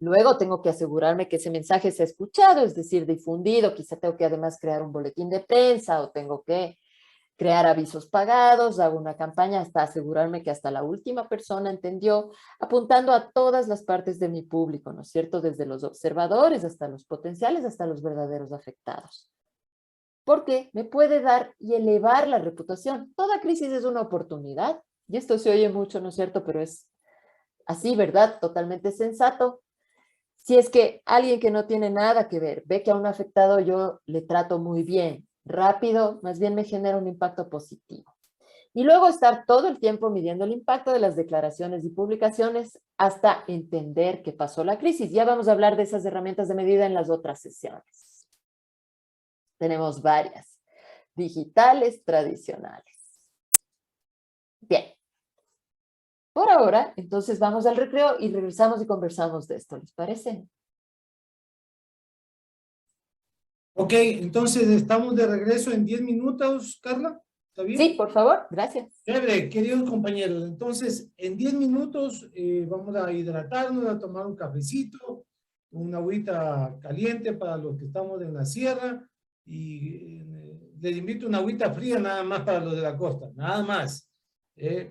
Luego tengo que asegurarme que ese mensaje se ha escuchado, es decir, difundido. Quizá tengo que además crear un boletín de prensa o tengo que crear avisos pagados, hago una campaña hasta asegurarme que hasta la última persona entendió, apuntando a todas las partes de mi público, ¿no es cierto? Desde los observadores hasta los potenciales, hasta los verdaderos afectados. Porque me puede dar y elevar la reputación. Toda crisis es una oportunidad. Y esto se oye mucho, ¿no es cierto? Pero es así, ¿verdad? Totalmente sensato. Si es que alguien que no tiene nada que ver ve que a un afectado yo le trato muy bien, rápido, más bien me genera un impacto positivo. Y luego estar todo el tiempo midiendo el impacto de las declaraciones y publicaciones hasta entender que pasó la crisis. Ya vamos a hablar de esas herramientas de medida en las otras sesiones. Tenemos varias, digitales, tradicionales. Bien. Por ahora, entonces vamos al recreo y regresamos y conversamos de esto, ¿les parece? Ok, entonces estamos de regreso en 10 minutos, Carla. ¿Está bien? Sí, por favor, gracias. Chévere, queridos compañeros. Entonces, en 10 minutos vamos a hidratarnos, a tomar un cafecito, una agüita caliente para los que estamos en la sierra y les invito una agüita fría nada más para los de la costa, nada más,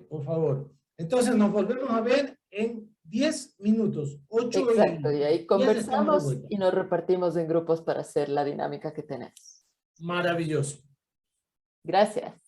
por favor. Entonces, nos volvemos a ver en 10 minutos, 8 Exacto, y ahí 10 estamos de conversamos vuelta. y nos repartimos en grupos para hacer la dinámica que tenemos. Maravilloso. Gracias.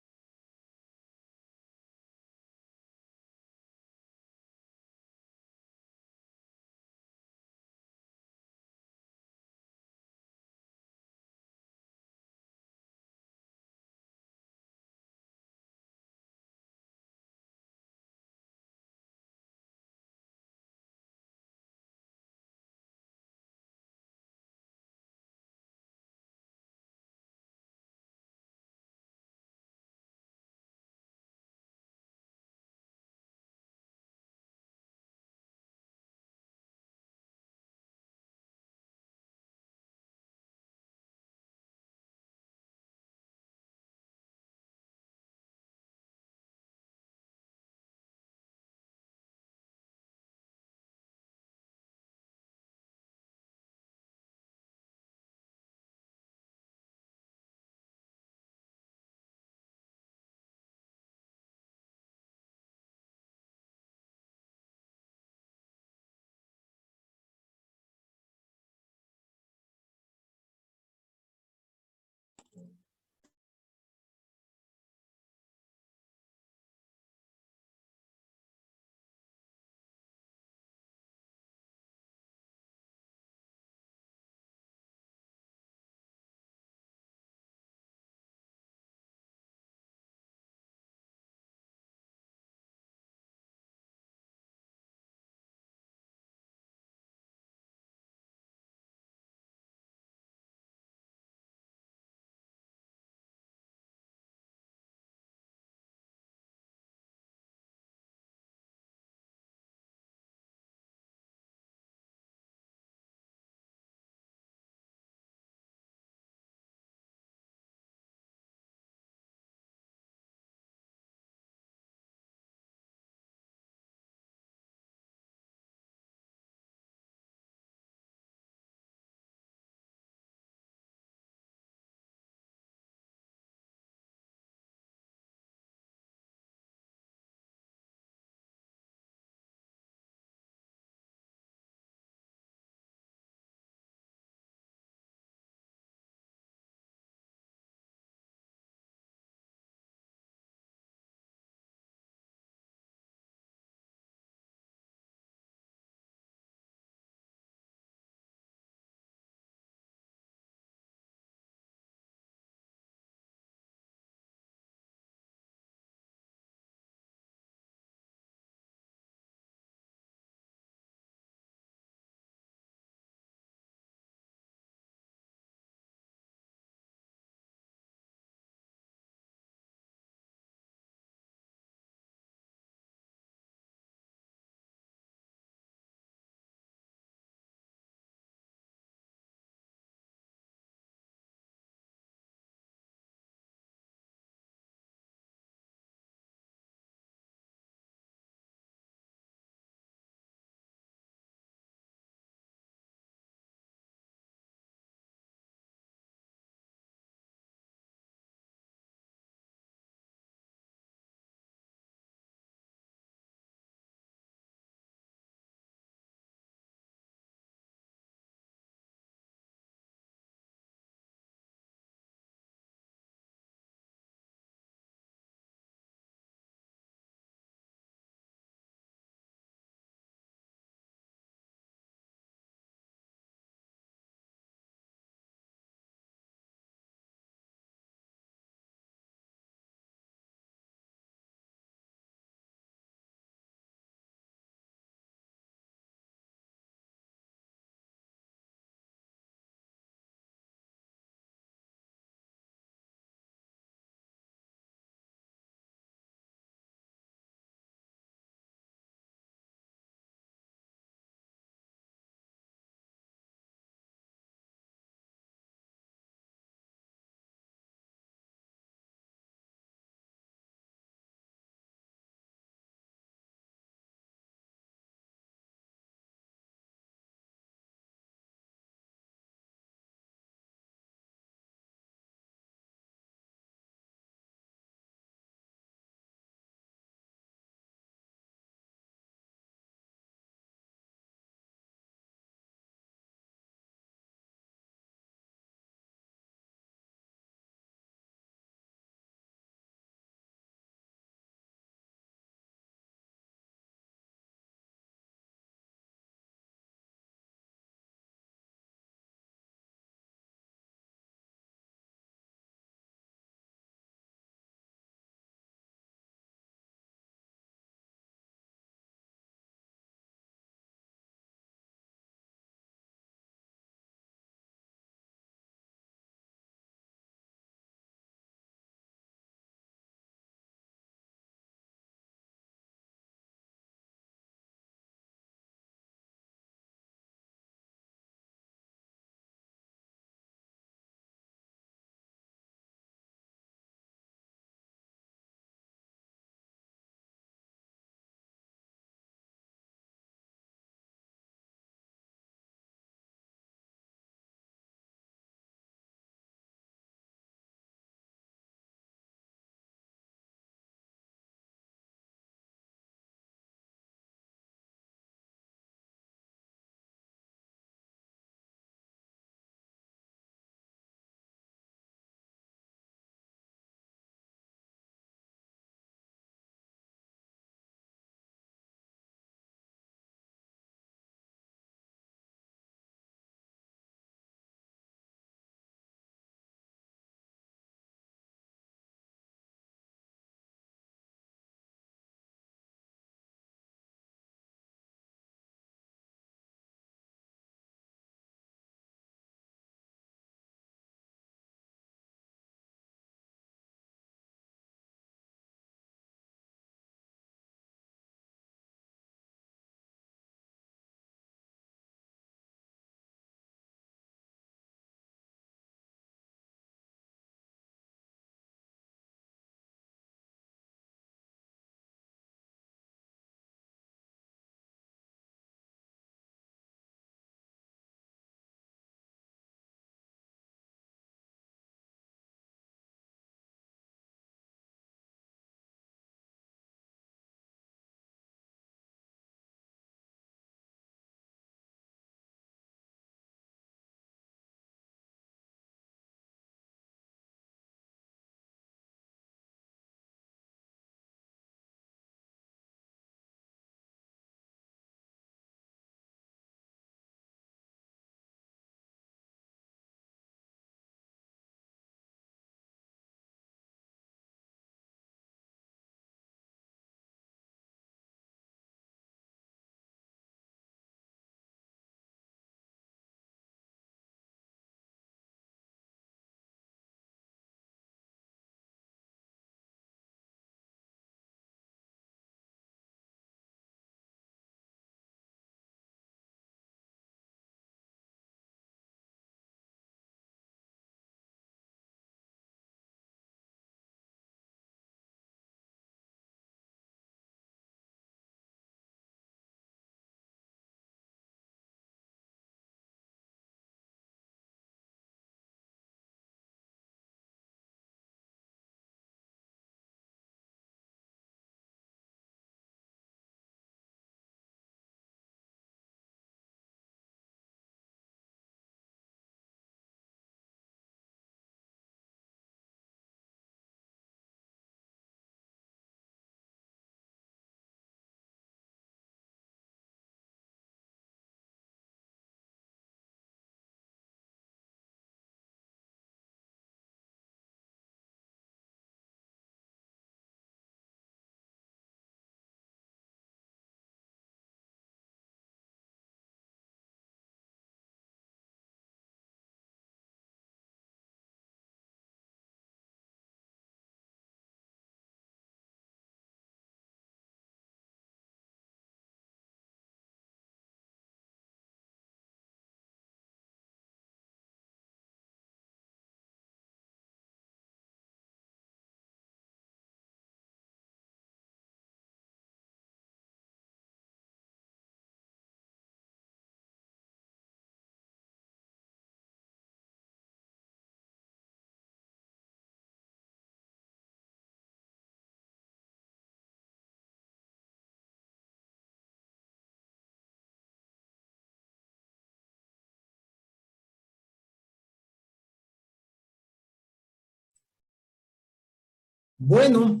Bueno,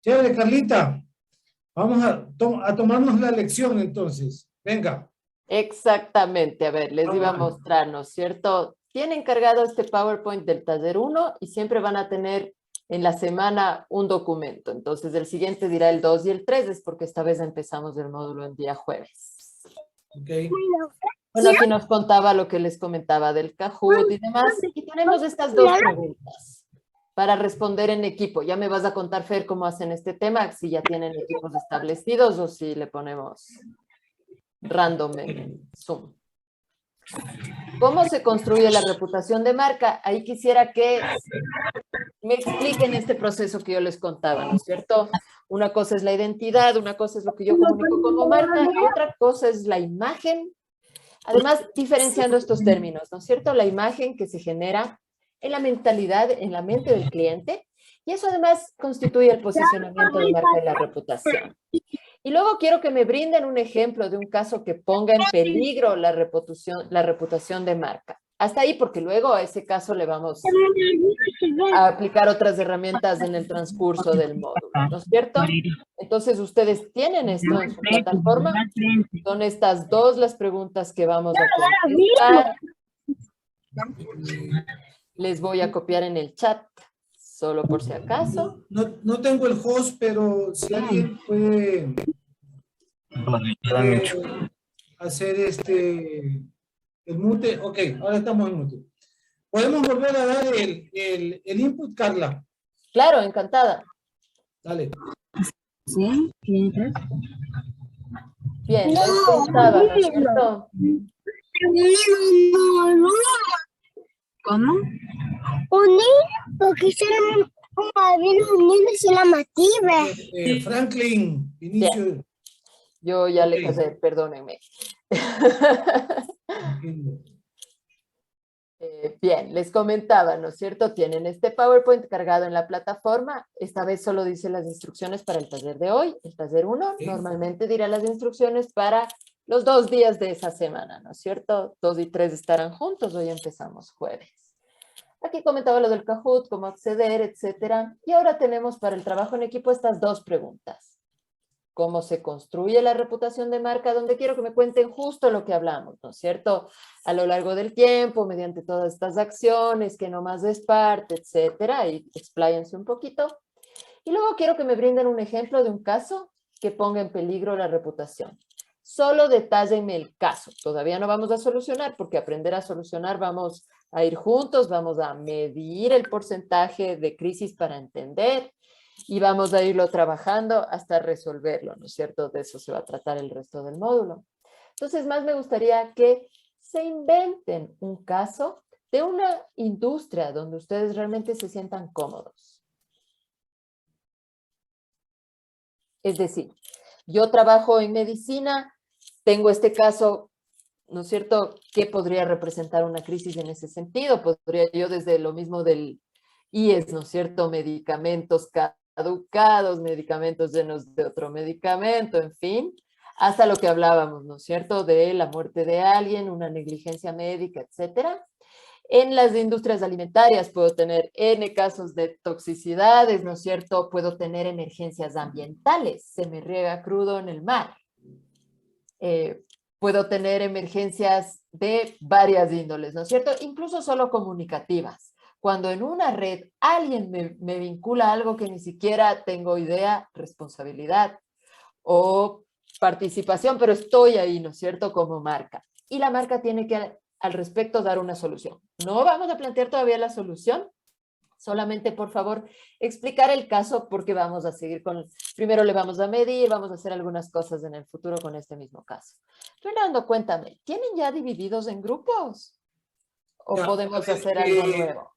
chévere, Carlita. Vamos a tomarnos la lección entonces. Venga. Exactamente, a ver, les iba a Vamos. mostrar, ¿no es cierto? Tienen cargado este PowerPoint del taller 1 y siempre van a tener en la semana un documento. Entonces, el siguiente dirá el 2 y el 3, es porque esta vez empezamos el módulo en día jueves. Ok. Bueno, aquí nos contaba lo que les comentaba del Kahoot y demás. Y tenemos estas dos preguntas para responder en equipo. Ya me vas a contar, Fer, cómo hacen este tema, si ya tienen equipos establecidos o si le ponemos random en Zoom. ¿Cómo se construye la reputación de marca? Ahí quisiera que me expliquen este proceso que yo les contaba, ¿no es cierto? Una cosa es la identidad, una cosa es lo que yo comunico como marca, y otra cosa es la imagen. Además, diferenciando estos términos, ¿no es cierto? La imagen que se genera en la mentalidad, en la mente del cliente, y eso además constituye el posicionamiento de marca y la reputación. Y luego quiero que me brinden un ejemplo de un caso que ponga en peligro la reputación de marca. Hasta ahí, porque luego a ese caso le vamos a aplicar otras herramientas en el transcurso del módulo, ¿no es cierto? Entonces, ustedes tienen esto en su plataforma. Son estas dos las preguntas que vamos a contestar. Les voy a copiar en el chat, solo por si acaso. No tengo el host, pero si alguien puede hacer el mute. Ok, ahora estamos en mute. ¿Podemos volver a dar el input, Carla? Claro, encantada. Dale. Sí, Bien, les contaba, ¿no es cierto? ¿Cómo? Unir, porque son unidos en la mativa. Franklin, inicio. Yo ya le Ok. casé, perdónenme. Entiendo. Bien, les comentaba, ¿no es cierto? Tienen este PowerPoint cargado en la plataforma. Esta vez solo dice las instrucciones para el taller de hoy. El taller 1 Sí. normalmente dirá las instrucciones para los 2 días de esa semana, ¿no es cierto? 2 y 3 estarán juntos. Hoy empezamos jueves. Aquí comentaba lo del Kahoot, cómo acceder, etcétera. Y ahora tenemos para el trabajo en equipo estas dos preguntas. ¿Cómo se construye la reputación de marca? Donde quiero que me cuenten justo lo que hablamos, ¿no es cierto? A lo largo del tiempo, mediante todas estas acciones, que no más es parte, etcétera, y expláyense un poquito. Y luego quiero que me brinden un ejemplo de un caso que ponga en peligro la reputación. Solo detállenme el caso. Todavía no vamos a solucionar, porque aprender a solucionar vamos a ir juntos, vamos a medir el porcentaje de crisis para entender, y vamos a irlo trabajando hasta resolverlo, ¿no es cierto? De eso se va a tratar el resto del módulo. Entonces, más me gustaría que se inventen un caso de una industria donde ustedes realmente se sientan cómodos. Es decir, yo trabajo en medicina, tengo este caso, ¿no es cierto?, ¿qué podría representar una crisis en ese sentido? Podría yo desde lo mismo del IES, ¿no es cierto?, medicamentos caducados, medicamentos llenos de otro medicamento, en fin, hasta lo que hablábamos, ¿no es cierto?, de la muerte de alguien, una negligencia médica, etcétera. En las industrias alimentarias puedo tener N casos de toxicidades, ¿no es cierto?, puedo tener emergencias ambientales, se me riega crudo en el mar. Puedo tener emergencias de varias índoles, ¿no es cierto?, incluso solo comunicativas. Cuando en una red alguien me vincula a algo que ni siquiera tengo idea, responsabilidad o participación, pero estoy ahí, ¿no es cierto?, como marca. Y la marca tiene que al respecto dar una solución. No vamos a plantear todavía la solución, solamente por favor explicar el caso porque vamos a seguir con, primero le vamos a medir, vamos a hacer algunas cosas en el futuro con este mismo caso. Fernando, cuéntame, ¿tienen ya divididos en grupos? ¿O Ya, podemos a ver, hacer algo nuevo?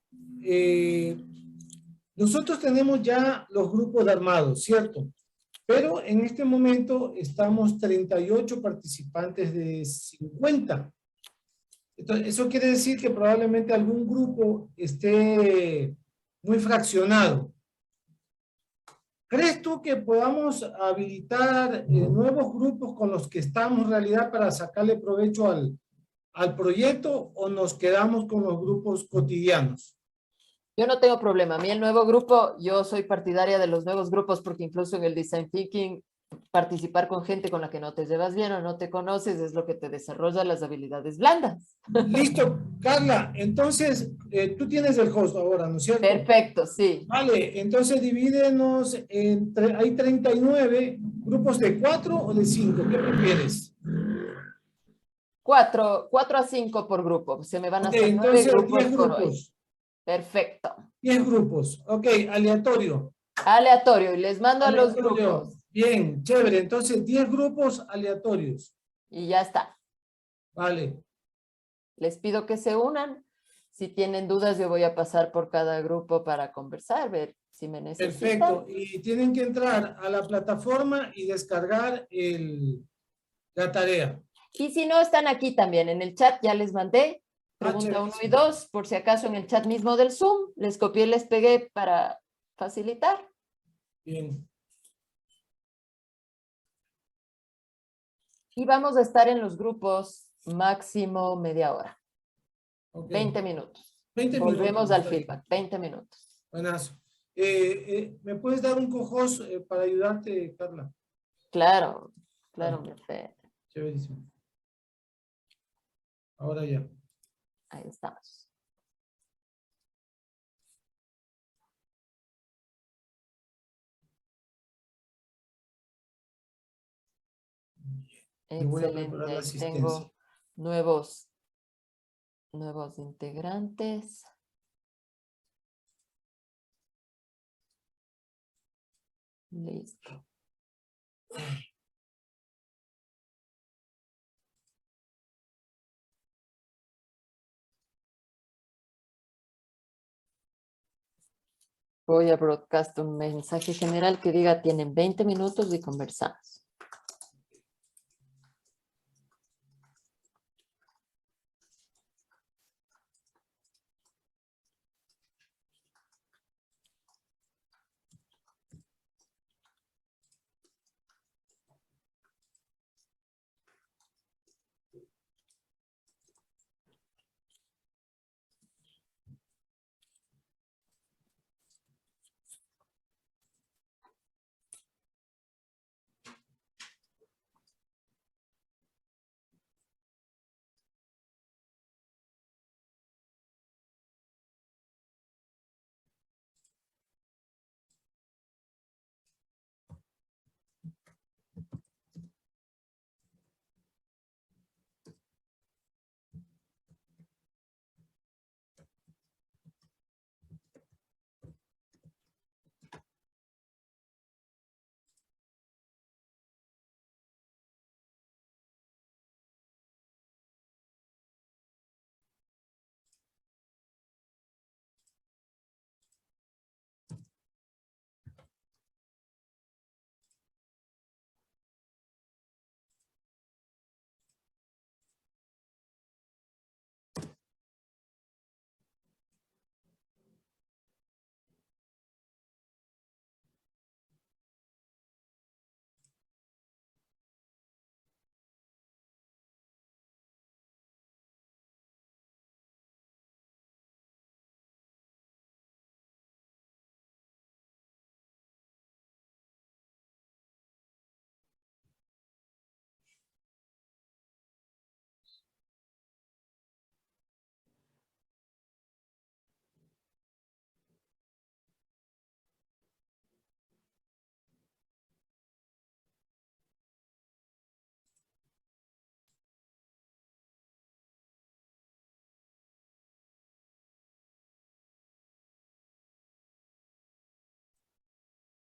Nosotros tenemos ya los grupos armados, ¿cierto? Pero en este momento estamos 38 participantes de 50. Entonces, eso quiere decir que probablemente algún grupo esté muy fraccionado. ¿Crees tú que podamos habilitar nuevos grupos con los que estamos en realidad para sacarle provecho al proyecto o nos quedamos con los grupos cotidianos? Yo no tengo problema. A mí el nuevo grupo, yo soy partidaria de los nuevos grupos porque incluso en el Design Thinking, participar con gente con la que no te llevas bien o no te conoces es lo que te desarrolla las habilidades blandas. Listo, Carla. Entonces, tú tienes el host ahora, ¿no es cierto? Perfecto, sí. Vale, entonces divídenos entre, hay 39 grupos de 4 o de 5. ¿Qué prefieres? 4 a 5 por grupo. Se me van a Ok, hacer 9 entonces grupos 10 por hoy. grupos. Perfecto. 10 grupos. Ok, aleatorio. Aleatorio. Y les mando a los Aleatorio. grupos. Bien, chévere. Entonces 10 grupos aleatorios. Y ya está. Vale. Les pido que se unan. Si tienen dudas, yo voy a pasar por cada grupo para conversar, ver si me necesitan. Perfecto. Y tienen que entrar a la plataforma y descargar la tarea. Y si no, están aquí también. En el chat ya les mandé. Pregunta 1 y chéverísimo. 2, por si acaso en el chat mismo del Zoom. Les copié y les pegué para facilitar. Bien. Y vamos a estar en los grupos máximo media hora. Ok. 20 minutos. 20 Volvemos minutos. al Está bien. feedback. 20 minutos. Buenazo. ¿Me puedes dar un cojos para ayudarte, Carla? Claro, claro, Vale. mi fe. Chéverísimo. Ahora ya. Ahí estamos. Yo voy a preparar la Excelente. asistencia. Tengo nuevos integrantes. Listo. Voy a broadcast un mensaje general que diga tienen 20 minutos y conversamos.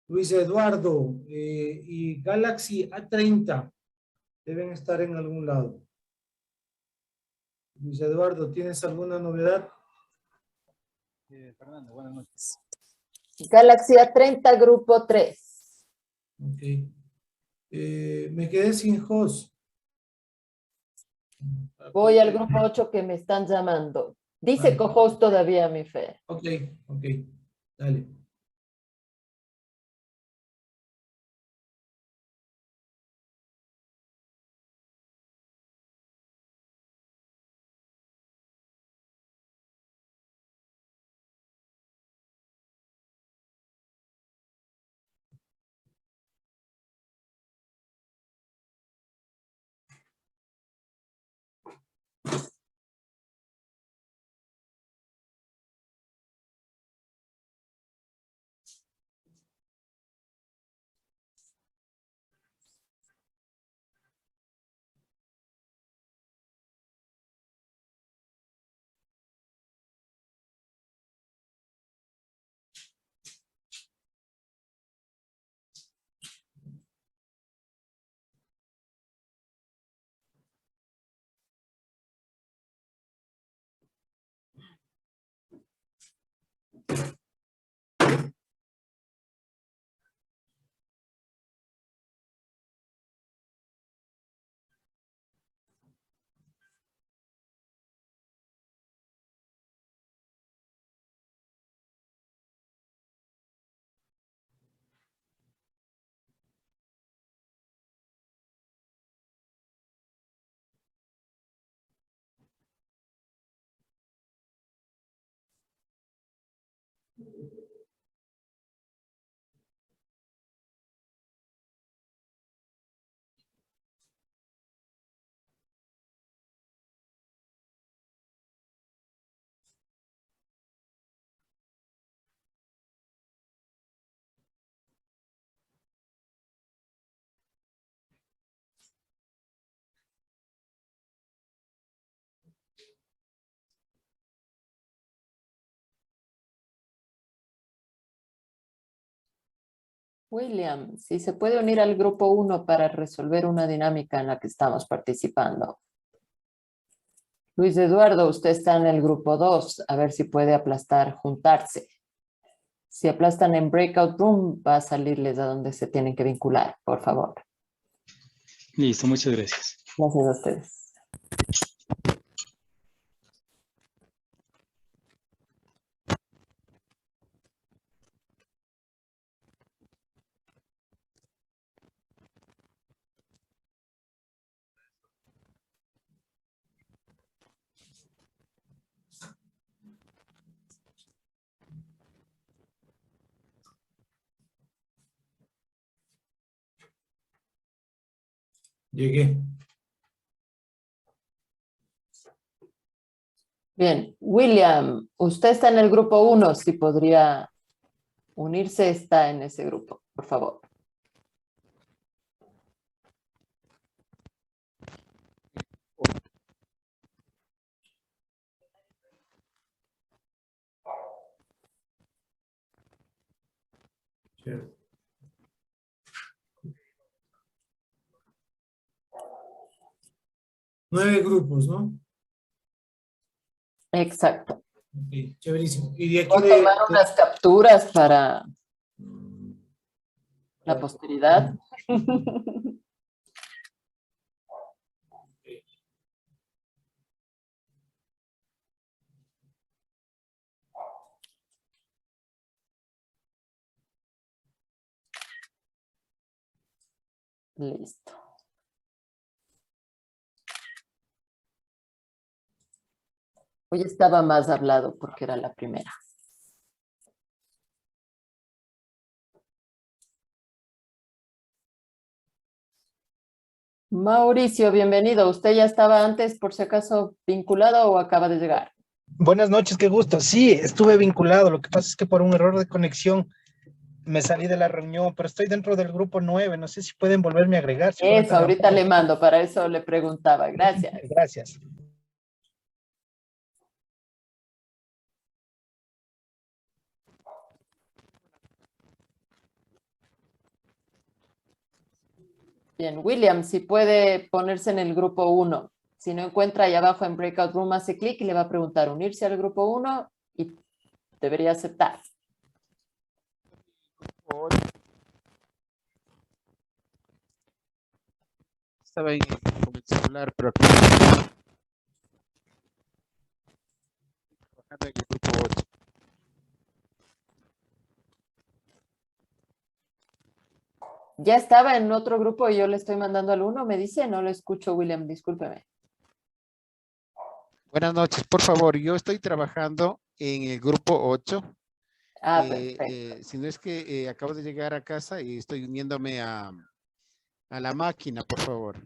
Luis Eduardo y Galaxy A30 deben estar en algún lado. Luis Eduardo, ¿tienes alguna novedad? Fernando, buenas noches. Galaxy A30, grupo 3. Ok. Me quedé sin host. Voy al grupo 8 que me están llamando. Dice Vale. co-host todavía, mi fe. Ok, ok. Dale. William, si se puede unir al grupo 1 para resolver una dinámica en la que estamos participando. Luis Eduardo, usted está en el grupo 2, a ver si puede aplastar, juntarse. Si aplastan en breakout room, va a salirles a donde se tienen que vincular, por favor. Listo, muchas gracias. Gracias a ustedes. Llegué. Bien, William, usted está en el grupo 1, si podría unirse, está en ese grupo, por favor. Chévere. Nueve grupos, ¿no? Exacto. Ok, chéverísimo. Y de aquí Voy a tomar unas capturas para la posteridad. Listo. Hoy estaba más hablado porque era la primera. Mauricio, bienvenido. ¿Usted ya estaba antes, por si acaso, vinculado o acaba de llegar? Buenas noches, qué gusto. Sí, estuve vinculado. Lo que pasa es que por un error de conexión me salí de la reunión, pero estoy dentro del grupo 9. No sé si pueden volverme a agregar. Eso, ahorita le mando, para eso le preguntaba. Gracias. Gracias. Bien, William, si puede ponerse en el grupo 1. Si no encuentra ahí abajo en Breakout Room, hace clic y le va a preguntar unirse al grupo 1 y debería aceptar. Estaba con el celular, pero aquí trabajando en el grupo 8. Ya estaba en otro grupo y yo le estoy mandando al 1, me dice, no lo escucho, William, discúlpeme. Buenas noches, por favor, yo estoy trabajando en el grupo 8. Perfecto. Si no es que acabo de llegar a casa y estoy uniéndome a la máquina, por favor.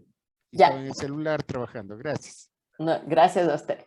Ya. Estaba en el celular trabajando. Gracias. No, gracias a usted.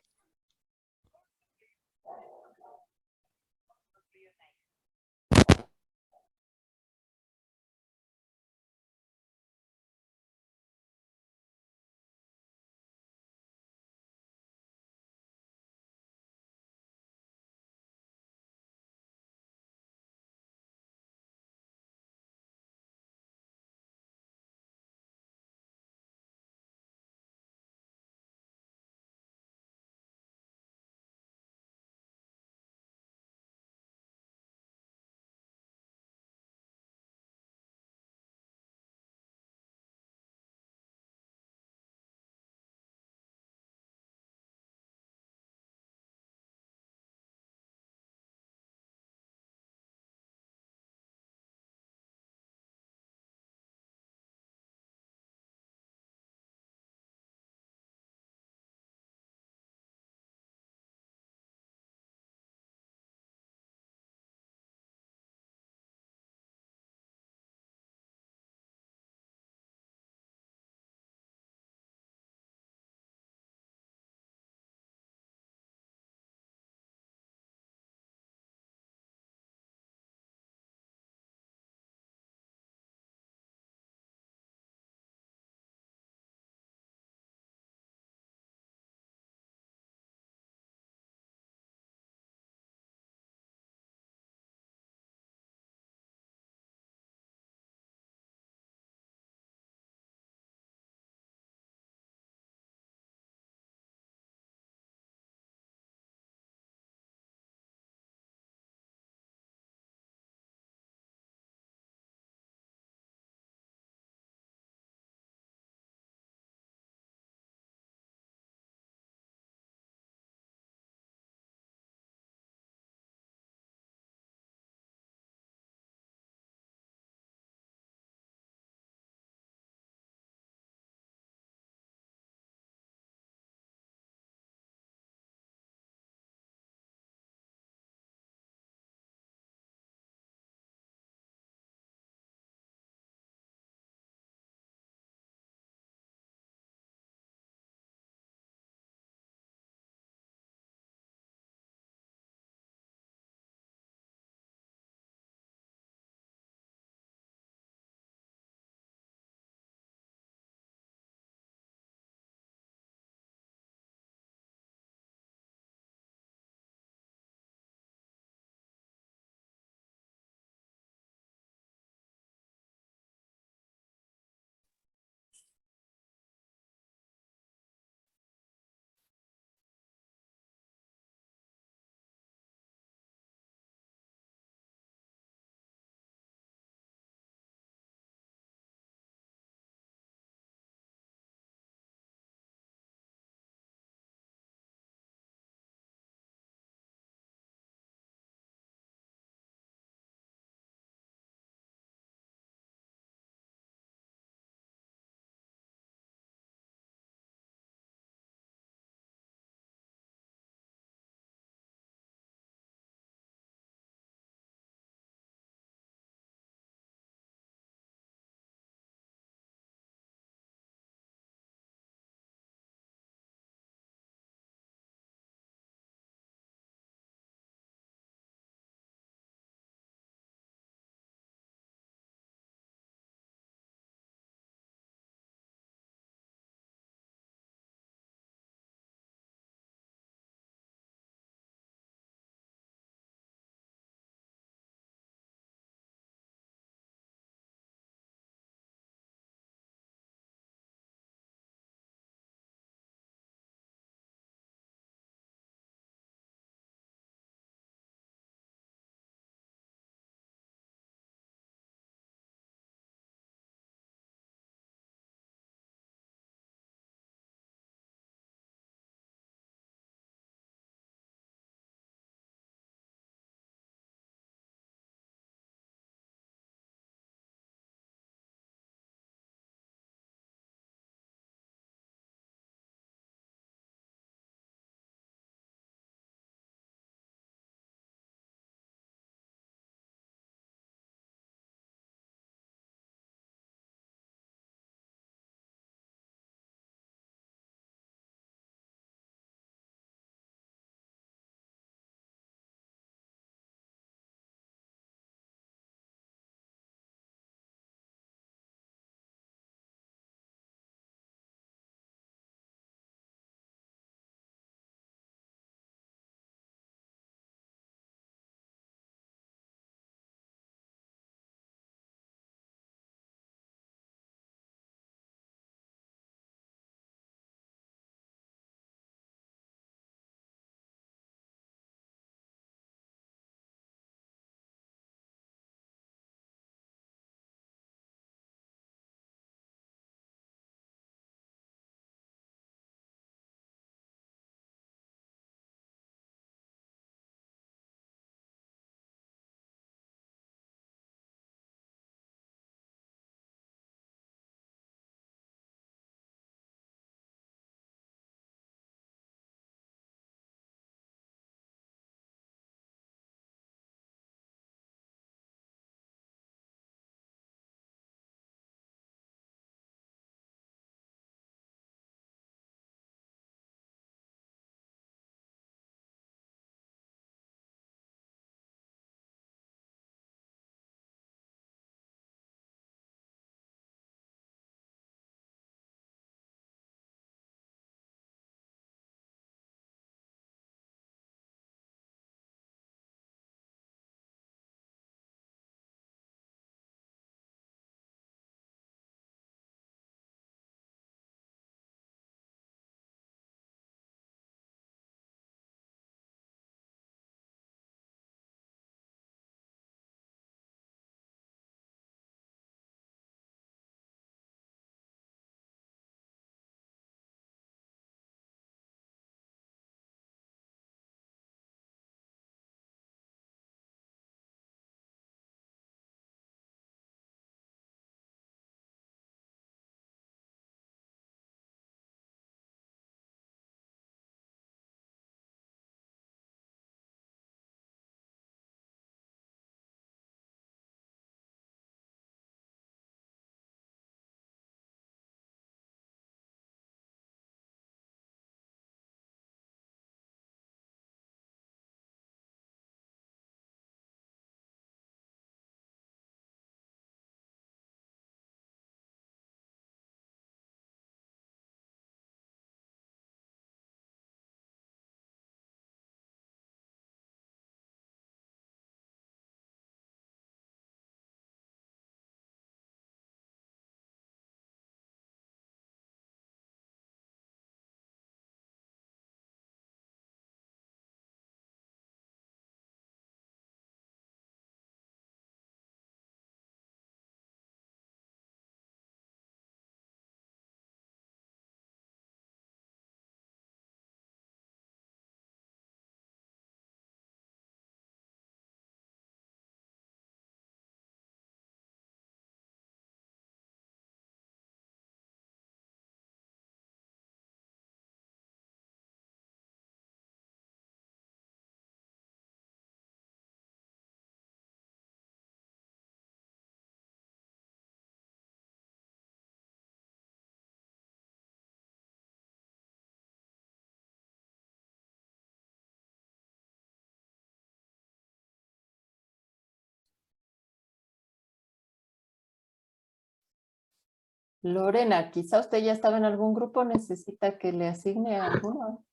Lorena, quizá usted ya estaba en algún grupo, necesita que le asigne a alguno.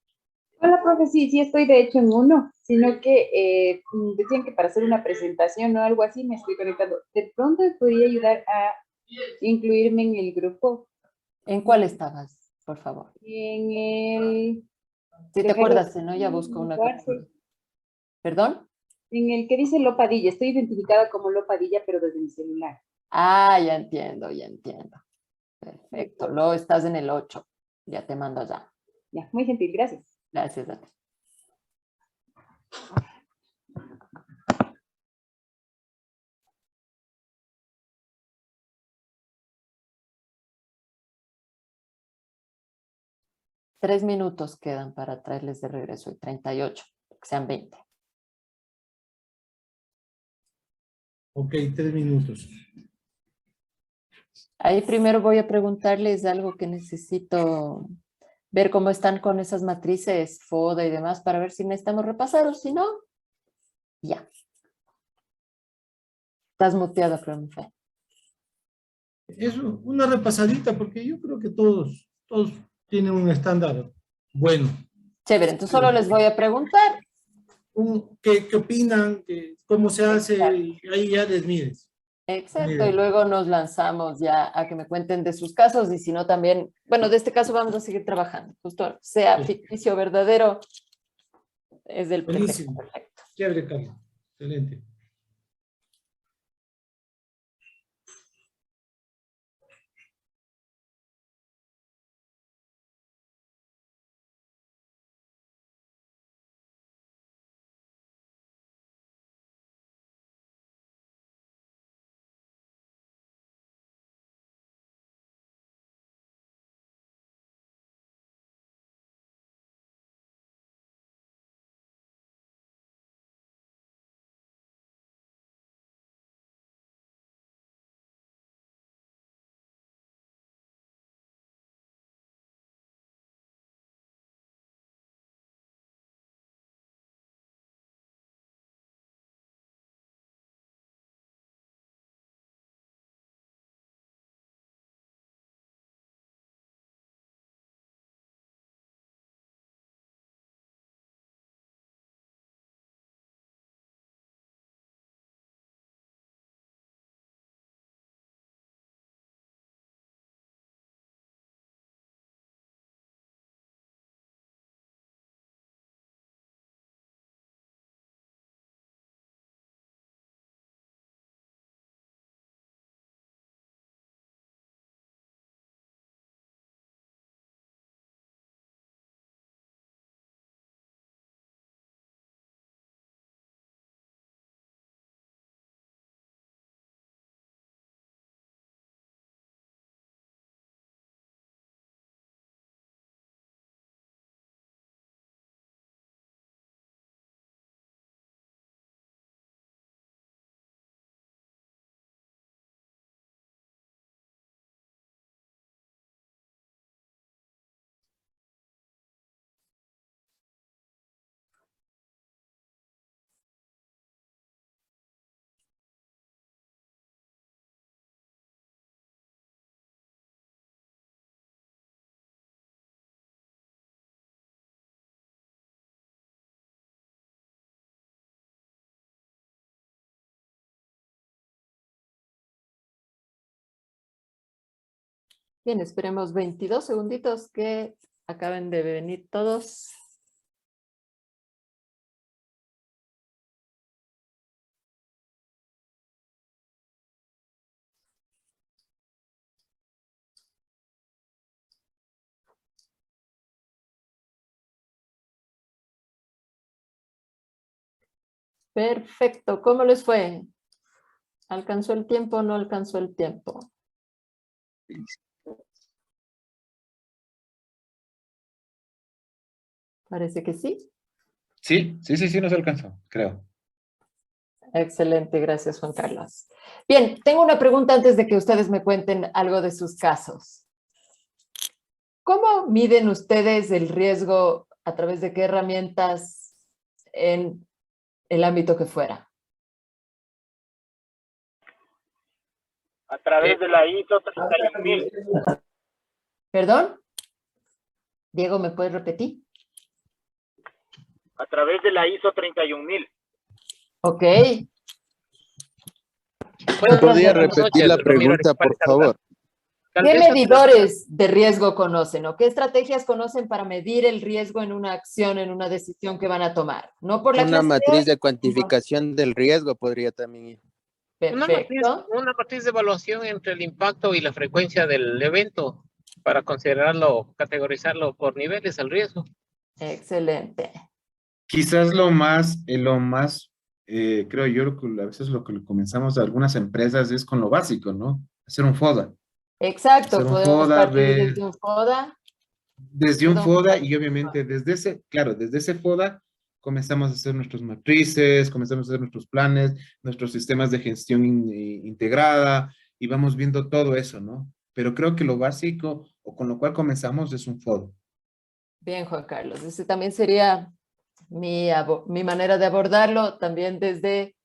Hola, profe, sí estoy de hecho en uno, sino que decían que para hacer una presentación o algo así me estoy conectando. ¿De pronto me podría ayudar a incluirme en el grupo? ¿En cuál estabas, por favor? En el... Si te acuerdas, ¿no? Ya busco una captura. ¿Perdón? En el que dice Lopadilla, estoy identificada como Lopadilla, pero desde mi celular. Ah, ya entiendo, ya entiendo. Perfecto, lo estás en el 8. Ya te mando allá. Ya, muy gentil, gracias. Gracias a ti. Tres minutos quedan para traerles de regreso y 38, que sean 20. Ok, 3 minutos. Ahí primero voy a preguntarles algo que necesito ver cómo están con esas matrices FODA y demás para ver si necesitamos repasar o si no, ya. Estás muteada, profe. Eso, una repasadita, porque yo creo que todos tienen un estándar bueno. Chévere, entonces solo les voy a preguntar. ¿Qué opinan? ¿Cómo se hace? Y ahí ya les mides. Exacto, y luego nos lanzamos ya a que me cuenten de sus casos y si no también, bueno, de este caso vamos a seguir trabajando, justo sea ficticio o verdadero, es del Buenísimo. perfecto. Chévere, Carlos. Excelente. Bien, esperemos 22 segunditos que acaben de venir todos. Perfecto, ¿cómo les fue? ¿Alcanzó el tiempo o no alcanzó el tiempo? Parece que sí. Sí, nos alcanzó, creo. Excelente, gracias Juan Carlos. Bien, tengo una pregunta antes de que ustedes me cuenten algo de sus casos. ¿Cómo miden ustedes el riesgo a través de qué herramientas en el ámbito que fuera? A través de la ISO 31000. ¿Perdón? Diego, ¿me puedes repetir? A través de la ISO 31000. Ok. ¿Podría repetir la pregunta, por favor? ¿Qué medidores de riesgo conocen o qué estrategias conocen para medir el riesgo en una acción, en una decisión que van a tomar? No por la Una clase matriz D, de cuantificación del riesgo podría también ir. Perfecto. Una matriz de evaluación entre el impacto y la frecuencia del evento para considerarlo, categorizarlo por niveles al riesgo. Excelente. Quizás lo más, creo yo, a veces lo que comenzamos de algunas empresas es con lo básico, ¿no? Hacer un FODA. Exacto, Hacer un podemos FODA, partir ver desde un FODA. desde un Perdón. FODA y obviamente desde ese FODA comenzamos a hacer nuestras matrices, comenzamos a hacer nuestros planes, nuestros sistemas de gestión integrada y vamos viendo todo eso, ¿no? Pero creo que lo básico o con lo cual comenzamos es un FODA. Bien, Juan Carlos. Ese también sería mi manera de abordarlo, también desde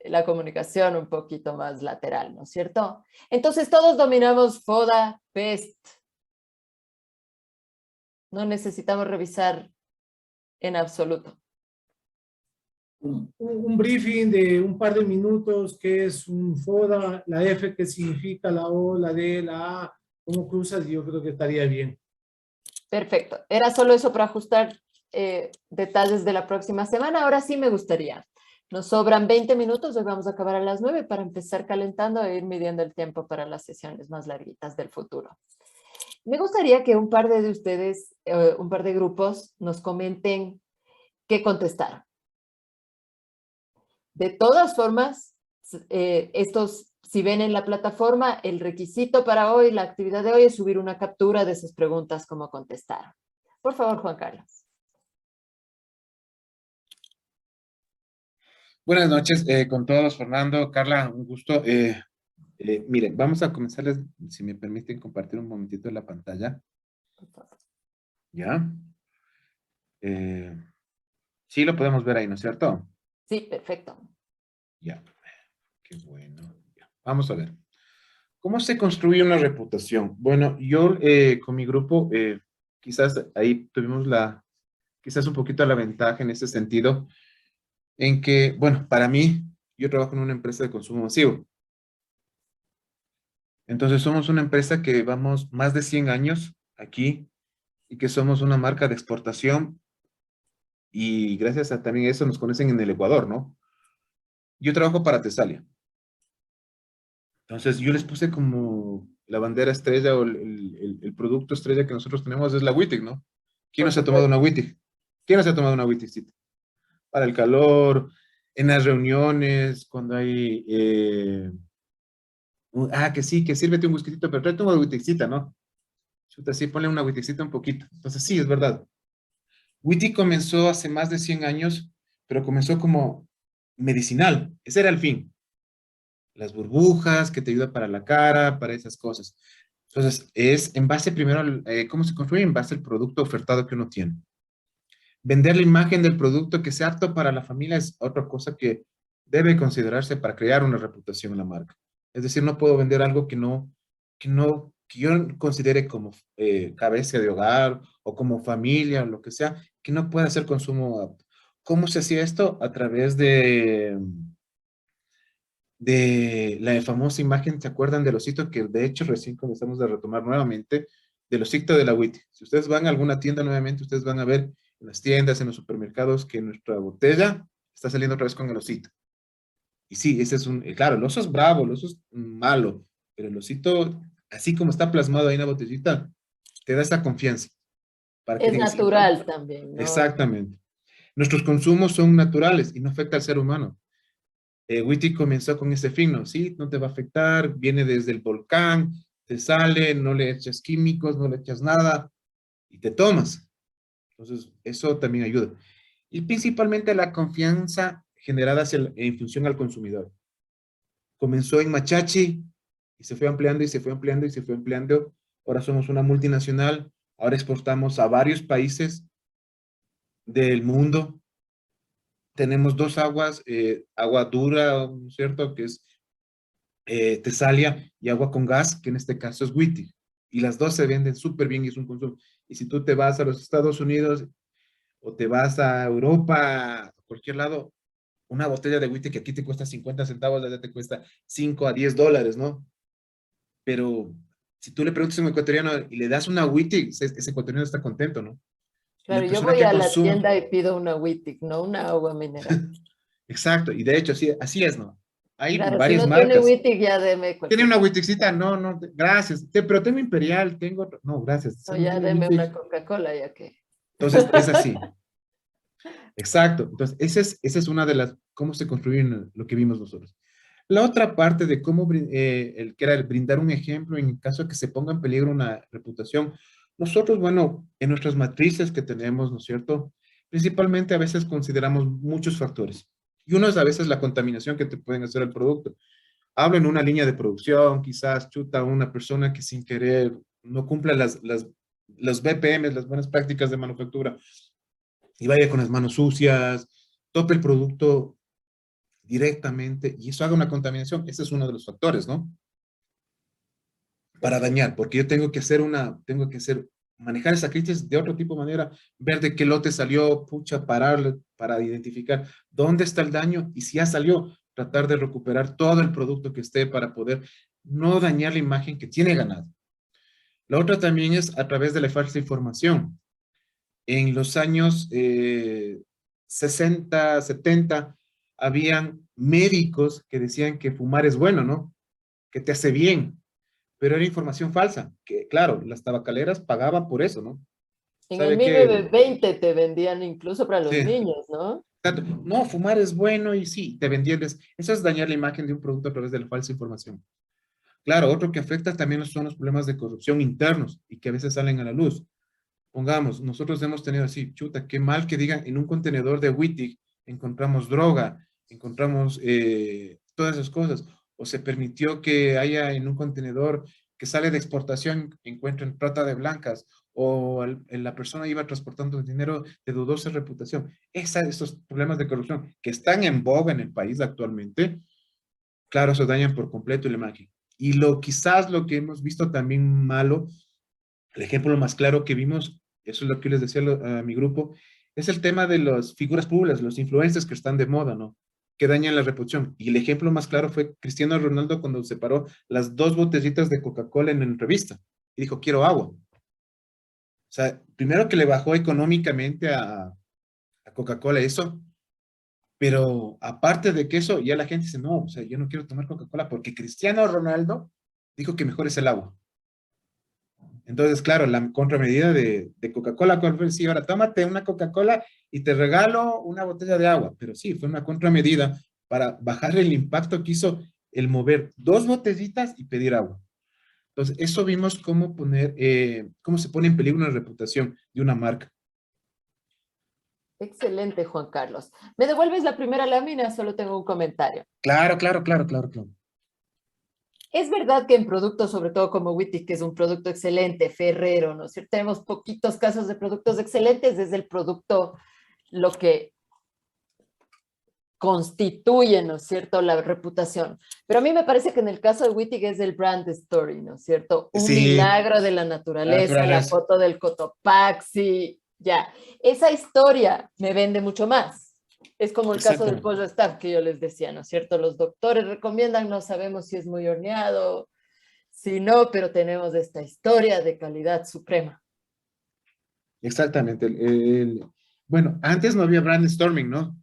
la comunicación un poquito más lateral, ¿no es cierto? Entonces, todos dominamos FODA, PEST. No necesitamos revisar en absoluto. Un briefing de un par de minutos, qué es un FODA, la F qué significa, la O, la D, la A, cómo cruzas, yo creo que estaría bien. Perfecto. Era solo eso para ajustar detalles de la próxima semana. Ahora sí me gustaría. Nos sobran 20 minutos, hoy vamos a acabar a las 9 para empezar calentando e ir midiendo el tiempo para las sesiones más larguitas del futuro. Me gustaría que un par de ustedes, un par de grupos, nos comenten qué contestaron. De todas formas, si ven en la plataforma, el requisito para hoy, la actividad de hoy es subir una captura de sus preguntas como contestaron. Por favor, Juan Carlos. Buenas noches con todos, Fernando, Carla, un gusto. Miren, vamos a comenzarles, si me permiten compartir un momentito la pantalla. ¿Ya? Sí, lo podemos ver ahí, ¿no es cierto? Sí, perfecto. Ya, qué bueno. Ya. Vamos a ver. ¿Cómo se construye una reputación? Bueno, yo con mi grupo, quizás ahí tuvimos quizás un poquito la ventaja en ese sentido, en que, bueno, para mí, yo trabajo en una empresa de consumo masivo. Entonces somos una empresa que vamos más de 100 años aquí y que somos una marca de exportación y gracias a también eso nos conocen en el Ecuador, ¿no? Yo trabajo para Tesalia. Entonces yo les puse como la bandera estrella o el producto estrella que nosotros tenemos es la Wittig, ¿no? ¿Quién no se ha tomado una Wittig? ¿Quién no se ha tomado una Wittigcita? Para el calor, en las reuniones, cuando hay... que sí, que sírvete un whiskycito, pero tráete una Wittigcita, ¿no? Chuta, sí, ponle una Wittigcita un poquito. Entonces sí, es verdad. Wittig comenzó hace más de 100 años, pero comenzó como medicinal. Ese era el fin. Las burbujas que te ayudan para la cara, para esas cosas. Entonces, es en base primero, ¿cómo se construye? En base al producto ofertado que uno tiene. Vender la imagen del producto que sea apto para la familia es otra cosa que debe considerarse para crear una reputación en la marca. Es decir, no puedo vender algo que yo considere como cabeza de hogar o como familia o lo que sea, que no pueda ser consumo apto. ¿Cómo se hacía esto? A través de la famosa imagen, ¿se acuerdan del osito? Que de hecho recién comenzamos a retomar nuevamente, del osito de la Wittig. Si ustedes van a alguna tienda nuevamente, ustedes van a ver en las tiendas, en los supermercados, que nuestra botella está saliendo otra vez con el osito. Y sí, ese es claro, el oso es bravo, el oso es malo, pero el osito, así como está plasmado ahí en la botellita, te da esa confianza. Para que Es digas, natural también, ¿no? Exactamente. Nuestros consumos son naturales y no afecta al ser humano. Wittig comenzó con ese fin, ¿no? Sí, no te va a afectar, viene desde el volcán, te sale, no le echas químicos, no le echas nada y te tomas. Entonces, eso también ayuda. Y principalmente la confianza generada en función al consumidor. Comenzó en Machachi y se fue ampliando y se fue ampliando y se fue ampliando. Ahora somos una multinacional, ahora exportamos a varios países del mundo. Tenemos dos aguas, agua dura, ¿no es cierto? Que es Tesalia y agua con gas, que en este caso es Wittig. Y las dos se venden súper bien y es un consumo. Y si tú te vas a los Estados Unidos o te vas a Europa, a cualquier lado, una botella de Wittig que aquí te cuesta 50 centavos, allá te cuesta 5 a 10 dólares, ¿no? Pero si tú le preguntas a un ecuatoriano y le das una Wittig, ese ecuatoriano está contento, ¿no? Claro, yo voy a la tienda y pido una Wittig, no una agua mineral. Exacto, y de hecho así es, ¿no? Hay Claro, varias si no marcas. tiene Wittig, ya deme ¿Tiene cualquier una cosa. Wittigcita? No, no, gracias. Pero tengo Imperial, tengo... No, gracias. No, No ya tiene deme Wittig. una Coca-Cola, ya que. Entonces, es así. Exacto. Entonces, esa es una de las... cómo se construye lo que vimos nosotros. La otra parte de cómo, que era el brindar un ejemplo en caso de que se ponga en peligro una reputación. Nosotros, bueno, en nuestras matrices que tenemos, ¿no es cierto? Principalmente a veces consideramos muchos factores. Y uno es a veces la contaminación que te pueden hacer el producto. Hablo en una línea de producción, quizás chuta una persona que sin querer no cumpla los BPM, las buenas prácticas de manufactura, y vaya con las manos sucias, tope el producto directamente y eso haga una contaminación. Ese es uno de los factores, ¿no? Para dañar, porque yo tengo que manejar esa crisis de otro tipo de manera, ver de qué lote salió, pucha, pararle para identificar dónde está el daño y si ya salió, tratar de recuperar todo el producto que esté para poder no dañar la imagen que tiene ganado. La otra también es a través de la falsa información. En los años 60, 70, habían médicos que decían que fumar es bueno, ¿no? Que te hace bien, pero era información falsa, que claro, las tabacaleras pagaban por eso, ¿no? En el ¿Sabe qué? 1920 te vendían incluso para los Sí. niños, ¿no? No, fumar es bueno y sí, te vendían. Eso es dañar la imagen de un producto a través de la falsa información. Claro, otro que afecta también son los problemas de corrupción internos y que a veces salen a la luz. Pongamos, nosotros hemos tenido así, chuta, qué mal que digan en un contenedor de Wittig encontramos droga, encontramos todas esas cosas, o se permitió que haya en un contenedor que sale de exportación, encuentren trata de blancas, o la persona iba transportando dinero de dudosa reputación. Esos problemas de corrupción que están en boga en el país actualmente, claro, eso dañan por completo la imagen. Y quizás lo que hemos visto también malo, el ejemplo más claro que vimos, eso es lo que les decía a mi grupo, es el tema de las figuras públicas, los influencers que están de moda, ¿no? Que dañan la reputación. Y el ejemplo más claro fue Cristiano Ronaldo cuando separó las 2 botellitas de Coca-Cola en revista y dijo, quiero agua. O sea, primero que le bajó económicamente a Coca-Cola eso, pero aparte de que eso, ya la gente dice, no, o sea, yo no quiero tomar Coca-Cola porque Cristiano Ronaldo dijo que mejor es el agua. Entonces, claro, la contramedida de Coca-Cola, ¿cuál fue? Sí, ahora tómate una Coca-Cola y te regalo una botella de agua. Pero sí, fue una contramedida para bajar el impacto que hizo el mover 2 botellitas y pedir agua. Entonces, eso vimos cómo cómo se pone en peligro la reputación de una marca. Excelente, Juan Carlos. ¿Me devuelves la primera lámina? Solo tengo un comentario. Claro. Es verdad que en productos, sobre todo como Wittig, que es un producto excelente, Ferrero, ¿no es cierto? Tenemos poquitos casos de productos excelentes, es el producto lo que constituye, ¿no es cierto?, la reputación. Pero a mí me parece que en el caso de Wittig es el brand story, ¿no es cierto? Un milagro de la naturaleza, la foto del Cotopaxi, ya. Esa historia me vende mucho más. Es como el caso del pollo staff que yo les decía, ¿no es cierto? Los doctores recomiendan, no sabemos si es muy horneado, si no, pero tenemos esta historia de calidad suprema. Exactamente. Bueno, antes no había brainstorming, ¿no?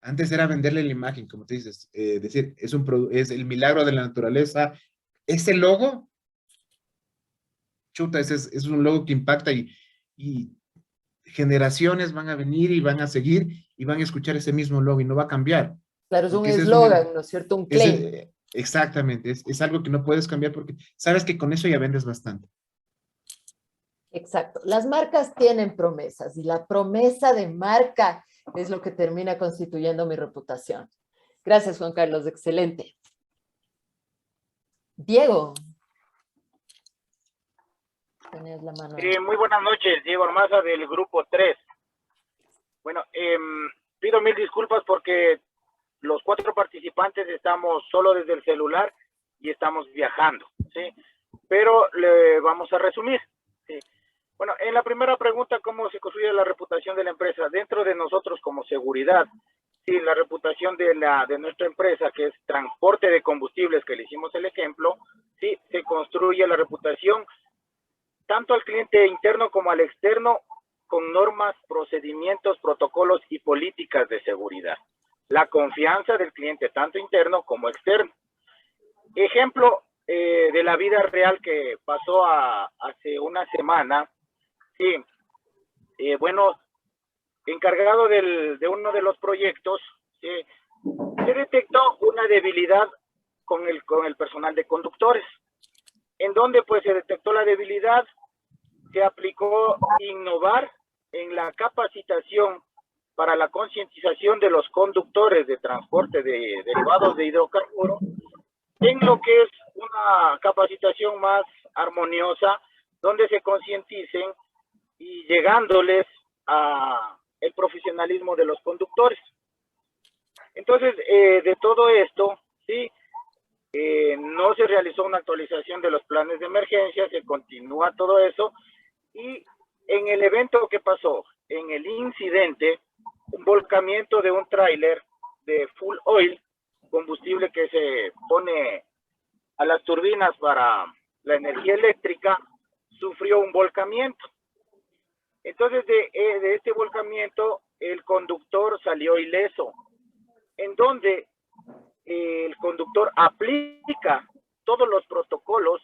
Antes era venderle la imagen, como te dices, decir, es el milagro de la naturaleza. Ese logo, chuta, es un logo que impacta y generaciones van a venir y van a seguir y van a escuchar ese mismo logo y no va a cambiar. Claro, es un eslogan, ¿no es cierto? Un claim. Exactamente, es algo que no puedes cambiar porque sabes que con eso ya vendes bastante. Exacto. Las marcas tienen promesas y la promesa de marca es lo que termina constituyendo mi reputación. Gracias, Juan Carlos. Excelente. Diego. Tenías la mano. Muy buenas noches, Diego Armaza del grupo 3. Bueno, pido 1000 disculpas porque los 4 participantes estamos solo desde el celular y estamos viajando, ¿sí? Pero le vamos a resumir, ¿sí? Bueno, en la primera pregunta, ¿cómo se construye la reputación de la empresa? Dentro de nosotros como seguridad, sí, la reputación de nuestra empresa, que es transporte de combustibles, que le hicimos el ejemplo, sí, se construye la reputación tanto al cliente interno como al externo con normas, procedimientos, protocolos y políticas de seguridad. La confianza del cliente, tanto interno como externo. Ejemplo de la vida real que pasó hace una semana. Sí, bueno, encargado de uno de los proyectos, sí, se detectó una debilidad con el personal de conductores. En donde pues se detectó la debilidad, se aplicó innovar en la capacitación para la concientización de los conductores de transporte de derivados de hidrocarburos, en lo que es una capacitación más armoniosa, donde se concienticen y llegándoles a el profesionalismo de los conductores. Entonces, de todo esto, sí, no se realizó una actualización de los planes de emergencia, se continúa todo eso, y en el evento que pasó, en el incidente, un volcamiento de un tráiler de full oil, combustible que se pone a las turbinas para la energía eléctrica, sufrió un volcamiento. Entonces, de este volcamiento, el conductor salió ileso, en donde el conductor aplica todos los protocolos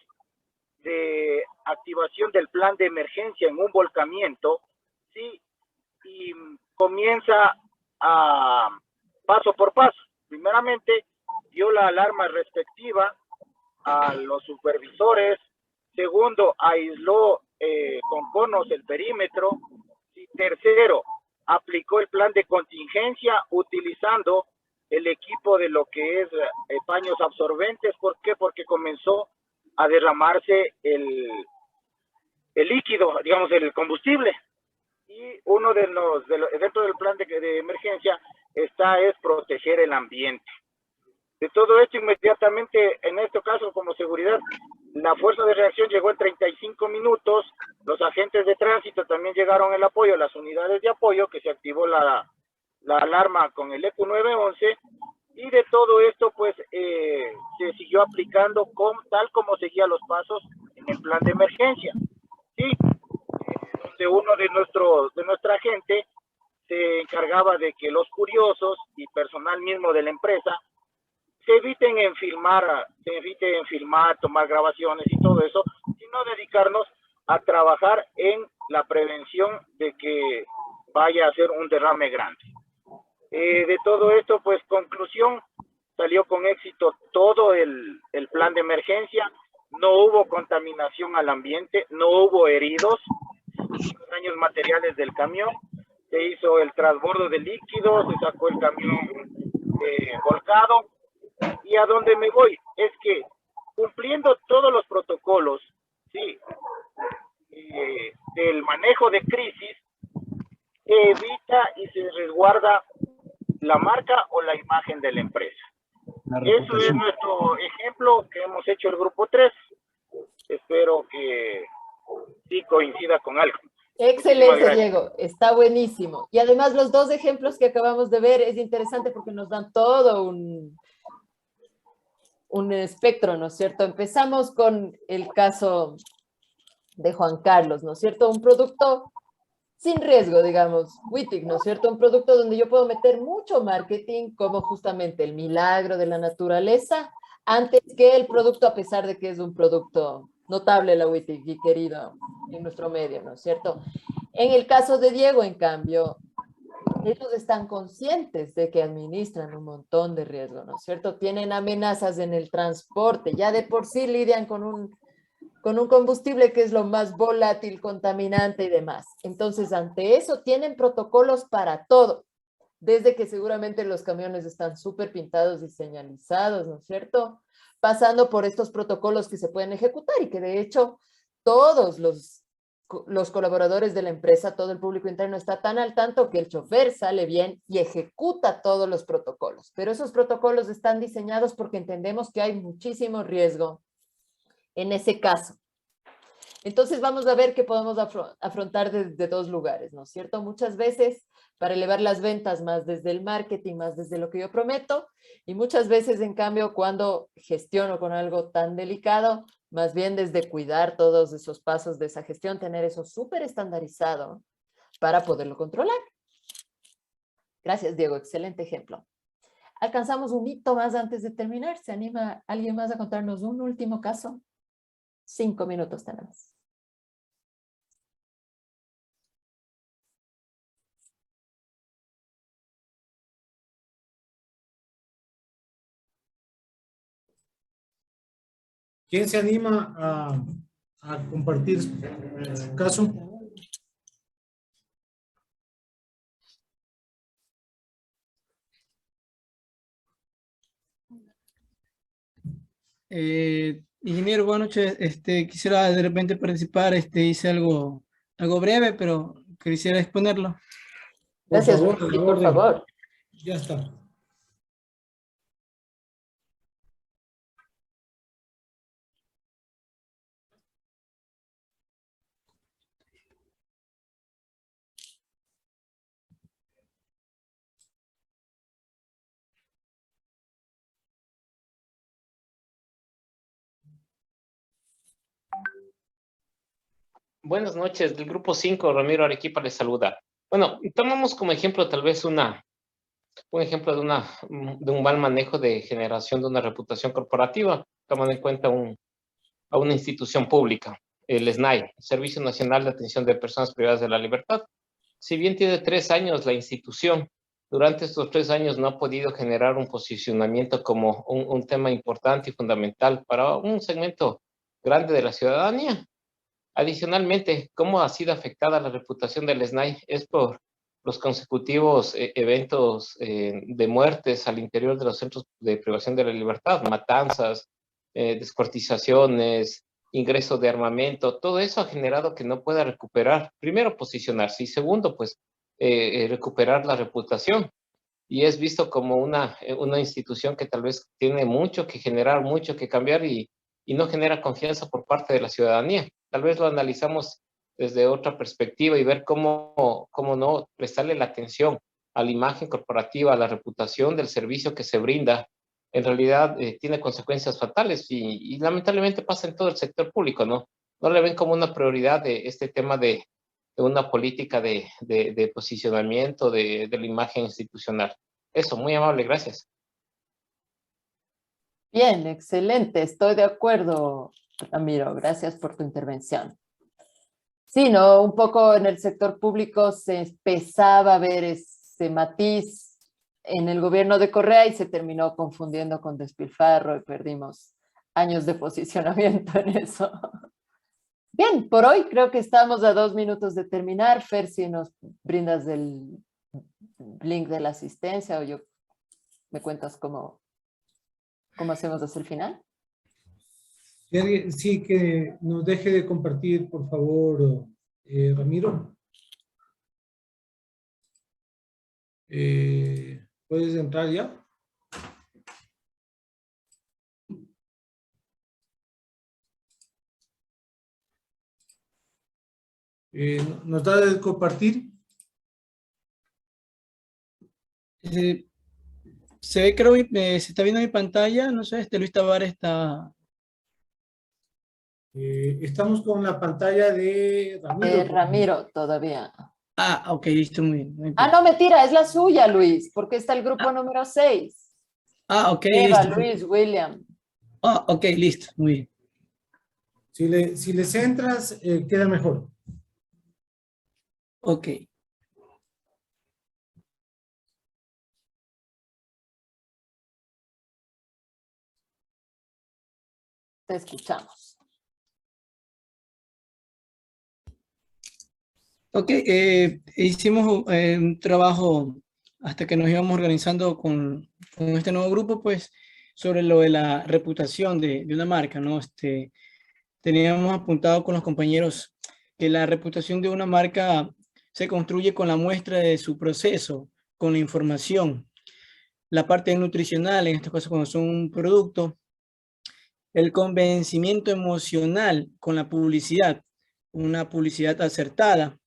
de activación del plan de emergencia en un volcamiento, ¿sí? Y comienza a paso por paso. Primeramente, dio la alarma respectiva a los supervisores. Segundo, aisló con conos el perímetro. Y tercero, aplicó el plan de contingencia utilizando el equipo de lo que es paños absorbentes. ¿Por qué? Porque comenzó a derramarse el líquido, digamos, el combustible. Y uno de los dentro del plan de emergencia es proteger el ambiente. De todo esto, inmediatamente, en este caso, como seguridad, la fuerza de reacción llegó en 35 minutos, los agentes de tránsito también llegaron el apoyo, las unidades de apoyo, que se activó la alarma con el EQ 911, y de todo esto, pues, se siguió aplicando tal como seguía los pasos en el plan de emergencia. Sí, donde uno de nuestra gente se encargaba de que los curiosos y personal mismo de la empresa se eviten en filmar, tomar grabaciones y todo eso, sino dedicarnos a trabajar en la prevención de que vaya a ser un derrame grande. De todo esto, pues, conclusión, salió con éxito todo el plan de emergencia, no hubo contaminación al ambiente, no hubo heridos, daños materiales del camión, se hizo el transbordo de líquidos, se sacó el camión volcado. Y a donde me voy es que cumpliendo todos los protocolos, sí, del manejo de crisis, evita y se resguarda la marca o la imagen de la empresa. Eso es nuestro ejemplo que hemos hecho el grupo 3. Espero que sí coincida con algo. Excelente, Diego, está buenísimo. Y además los dos ejemplos que acabamos de ver es interesante porque nos dan todo un espectro, ¿no es cierto? Empezamos con el caso de Juan Carlos, ¿no es cierto? Un producto sin riesgo, digamos, Wittig, ¿no es cierto? Un producto donde yo puedo meter mucho marketing, como justamente el milagro de la naturaleza, antes que el producto, a pesar de que es un producto notable, la Wittig, y querido en nuestro medio, ¿no es cierto? En el caso de Diego, en cambio, ellos están conscientes de que administran un montón de riesgo, ¿no es cierto? Tienen amenazas en el transporte, ya de por sí lidian con un combustible que es lo más volátil, contaminante y demás. Entonces, ante eso, tienen protocolos para todo, desde que seguramente los camiones están súper pintados y señalizados, ¿no es cierto? Pasando por estos protocolos que se pueden ejecutar y que de hecho todos los los colaboradores de la empresa, todo el público interno está tan al tanto que el chofer sale bien y ejecuta todos los protocolos. Pero esos protocolos están diseñados porque entendemos que hay muchísimo riesgo en ese caso. Entonces vamos a ver qué podemos afrontar desde dos lugares, ¿no es cierto? Muchas veces para elevar las ventas más desde el marketing, más desde lo que yo prometo, y muchas veces en cambio cuando gestiono con algo tan delicado, más bien desde cuidar todos esos pasos de esa gestión, tener eso súper estandarizado para poderlo controlar. Gracias, Diego, excelente ejemplo. Alcanzamos un hito más antes de terminar. ¿Se anima alguien más a contarnos un último caso? 5 minutos tenemos. ¿Quién se anima a compartir su caso? Ingeniero, buenas noches. Quisiera de repente participar. Hice algo breve, pero quisiera exponerlo. Gracias, por favor. Ya está. Buenas noches, del grupo 5, Ramiro Arequipa les saluda. Bueno, tomamos como ejemplo tal vez un ejemplo de un mal manejo de generación de una reputación corporativa, tomando en cuenta a una institución pública, el SNAI, Servicio Nacional de Atención de Personas Privadas de la Libertad. Si bien tiene 3 años la institución, durante estos 3 años no ha podido generar un posicionamiento como un tema importante y fundamental para un segmento grande de la ciudadanía. Adicionalmente, cómo ha sido afectada la reputación del SNAI es por los consecutivos eventos de muertes al interior de los centros de privación de la libertad, matanzas, descuartizaciones, ingreso de armamento. Todo eso ha generado que no pueda recuperar, primero, posicionarse y segundo, pues, recuperar la reputación. Y es visto como una institución que tal vez tiene mucho que generar, mucho que cambiar y no genera confianza por parte de la ciudadanía. Tal vez lo analizamos desde otra perspectiva y ver cómo no prestarle la atención a la imagen corporativa, a la reputación del servicio que se brinda, en realidad tiene consecuencias fatales y lamentablemente pasa en todo el sector público, ¿no? No le ven como una prioridad de este tema de una política de posicionamiento de la imagen institucional. Eso, muy amable, gracias. Bien, excelente, estoy de acuerdo, Ramiro, gracias por tu intervención. Sí, ¿no? Un poco en el sector público se empezaba a ver ese matiz en el gobierno de Correa y se terminó confundiendo con despilfarro y perdimos años de posicionamiento en eso. Bien, por hoy creo que estamos a 2 minutos de terminar. Fer, si nos brindas el link de la asistencia o me cuentas cómo hacemos hasta el final. Sí, que nos deje de compartir, por favor, Ramiro. ¿Puedes entrar ya? ¿Nos da de compartir? Se ve, creo, se está viendo mi pantalla, no sé, Luis Tavares está... Estamos con la pantalla de Ramiro. Ramiro todavía. Ah, ok, listo, muy bien. No, mentira, es la suya, Luis, porque está el grupo número 6. Ah, ok, Eva, listo. Luis, William. Ah, ok, listo, muy bien. Si les entras, queda mejor. Ok. Te escuchamos. Ok, hicimos un trabajo hasta que nos íbamos organizando con este nuevo grupo, pues, sobre lo de la reputación de una marca, ¿no? Teníamos apuntado con los compañeros que la reputación de una marca se construye con la muestra de su proceso, con la información, la parte nutricional, en este caso cuando son un producto, el convencimiento emocional con la publicidad, una publicidad acertada.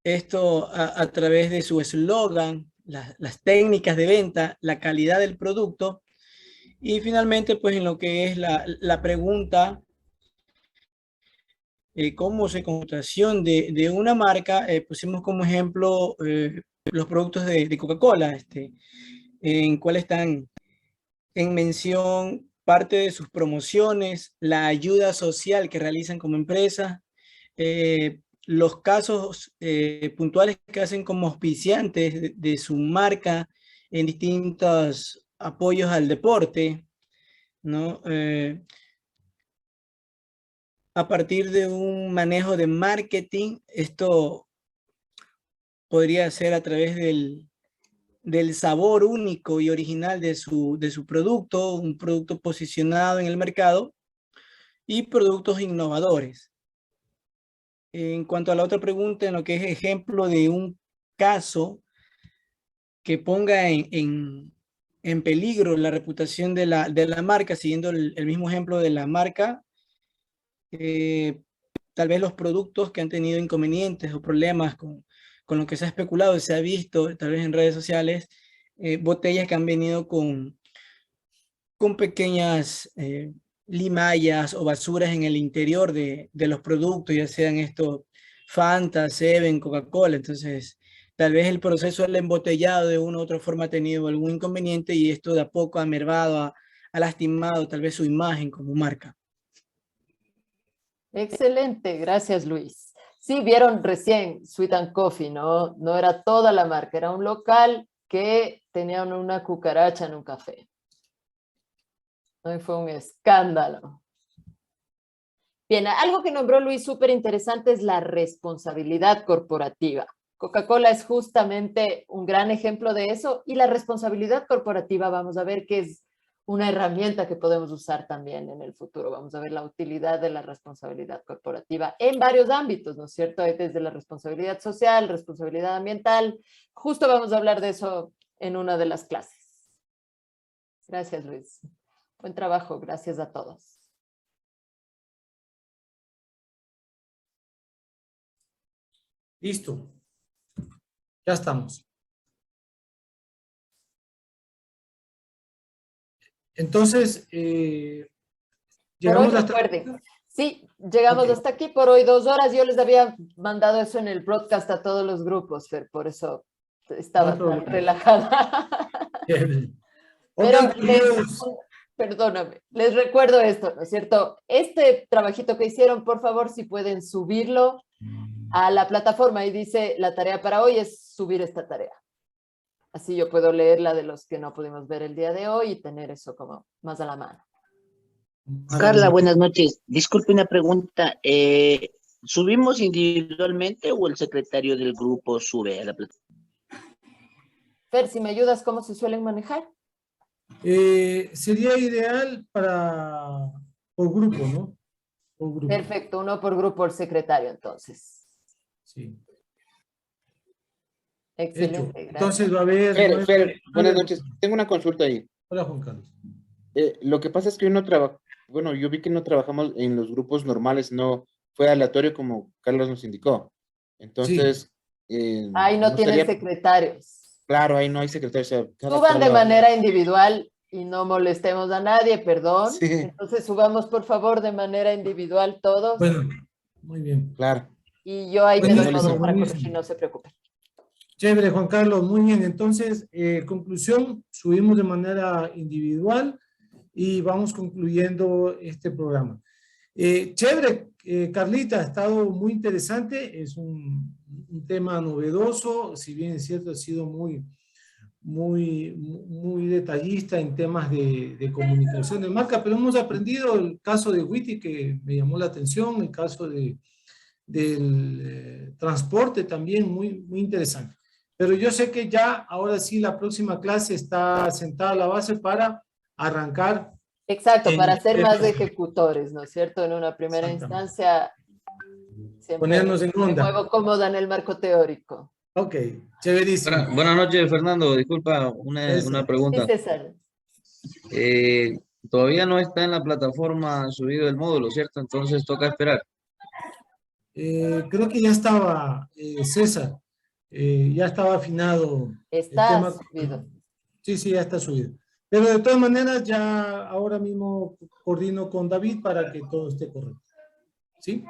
Esto a través de su eslogan, las técnicas de venta, la calidad del producto y finalmente pues en lo que es la pregunta, cómo se computación de una marca, pusimos como ejemplo los productos de Coca-Cola, en cuál están en mención parte de sus promociones, la ayuda social que realizan como empresa, los casos puntuales que hacen como auspiciantes de su marca en distintos apoyos al deporte, ¿no? A partir de un manejo de marketing, esto podría ser a través del sabor único y original de su producto, un producto posicionado en el mercado y productos innovadores. En cuanto a la otra pregunta, en lo que es ejemplo de un caso que ponga en peligro la reputación de la marca, siguiendo el mismo ejemplo de la marca, tal vez los productos que han tenido inconvenientes o problemas con lo que se ha especulado y se ha visto tal vez en redes sociales, botellas que han venido con pequeñas limallas o basuras en el interior de los productos, ya sean estos Fanta, Seven, Coca-Cola. Entonces, tal vez el proceso del embotellado de una u otra forma ha tenido algún inconveniente y esto de a poco ha mermado, ha lastimado tal vez su imagen como marca. Excelente, gracias Luis. Sí, vieron recién Sweet and Coffee, ¿no? No era toda la marca, era un local que tenía una cucaracha en un café. ¿No? Y fue un escándalo. Bien, algo que nombró Luis súper interesante es la responsabilidad corporativa. Coca-Cola es justamente un gran ejemplo de eso y la responsabilidad corporativa vamos a ver que es una herramienta que podemos usar también en el futuro. Vamos a ver la utilidad de la responsabilidad corporativa en varios ámbitos, ¿no es cierto? Desde la responsabilidad social, responsabilidad ambiental. Justo vamos a hablar de eso en una de las clases. Gracias, Luis. Buen trabajo. Gracias a todos. Listo. Ya estamos. Entonces, llegamos hasta... Recuerden, sí, llegamos hasta aquí por hoy 2 horas. Yo les había mandado eso en el broadcast a todos los grupos, Fer, por eso estaba tan relajada. Pero perdóname, les recuerdo esto, ¿no es cierto? Este trabajito que hicieron, por favor, si pueden subirlo a la plataforma y dice, la tarea para hoy es subir esta tarea. Así yo puedo leer la de los que no pudimos ver el día de hoy y tener eso como más a la mano. Carla, buenas noches. Disculpe una pregunta. ¿Subimos individualmente o el secretario del grupo sube a la plataforma? Fer, si me ayudas, ¿cómo se suelen manejar? Sería ideal por grupo, ¿no? Por grupo. Perfecto, uno por grupo, el secretario, entonces. Sí. Excelente. Entonces va a haber... Fer, buenas noches. Tengo una consulta ahí. Hola, Juan Carlos. Lo que pasa es que yo vi que no trabajamos en los grupos normales, no fue aleatorio como Carlos nos indicó. Entonces... Sí. Ahí no tienen secretarios. Claro, ahí no hay secretarios. O sea, suban de manera individual y no molestemos a nadie, perdón. Sí. Entonces subamos por favor de manera individual todos. Bueno, muy bien. Claro. Y yo ahí tengo todo para corregir, no se preocupen. Chévere, Juan Carlos, muy bien. Entonces, conclusión, subimos de manera individual y vamos concluyendo este programa. Chévere, Carlita, ha estado muy interesante, es un tema novedoso, si bien es cierto, ha sido muy detallista en temas de comunicación de marca, pero hemos aprendido el caso de Witty que me llamó la atención, el caso del transporte también muy interesante. Pero yo sé que ya, ahora sí, la próxima clase está sentada la base para arrancar. Exacto, para ser más ejecutores, ¿no es cierto? En una primera instancia, Siempre ponernos en me onda. muevo cómoda en el marco teórico. Ok, chéverísimo. Buenas noches, Fernando. Disculpa, una Sí, pregunta. César. Todavía no está en la plataforma subido el módulo, ¿cierto? Entonces toca esperar. Creo que ya estaba, César, ya estaba afinado el tema. Está subido. Sí, sí, ya está subido. Pero de todas maneras, ya ahora mismo coordino con David para que todo esté correcto. ¿Sí?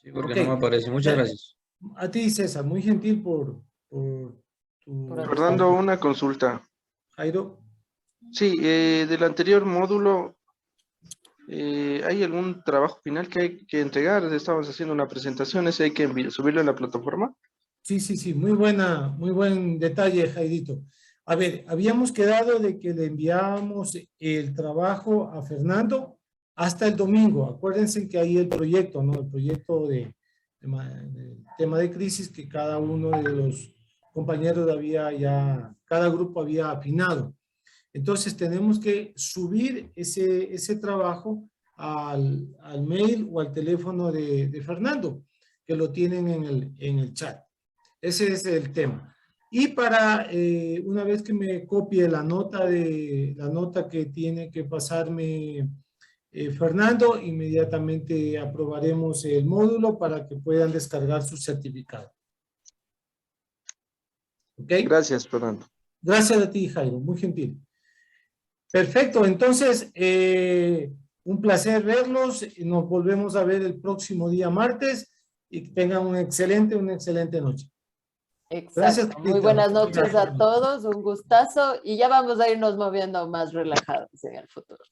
Sí, porque Ok. no me aparece. Muchas gracias. A ti, César, muy gentil por tu... Fernando, una consulta. Jairo. Sí, del anterior módulo, ¿hay algún trabajo final que hay que entregar? Estábamos haciendo una presentación, ¿ese hay que subirlo a la plataforma? Sí, sí, sí, muy buen detalle, Jairito. A ver, habíamos quedado de que le enviábamos el trabajo a Fernando hasta el domingo. Acuérdense que ahí el proyecto, ¿no? El proyecto de tema de crisis que cada uno de los compañeros cada grupo había afinado. Entonces tenemos que subir ese trabajo al mail o al teléfono de Fernando, que lo tienen en el chat. Ese es el tema. Y para, una vez que me copie la nota que tiene que pasarme Fernando, inmediatamente aprobaremos el módulo para que puedan descargar su certificado. ¿Ok? Gracias, Fernando. Gracias a ti, Jairo, muy gentil. Perfecto, entonces, un placer verlos. Nos volvemos a ver el próximo día martes y que tengan una excelente noche. Exacto. Gracias, Muy Rita. buenas noches a todos, un gustazo y ya vamos a irnos moviendo más relajados en el futuro.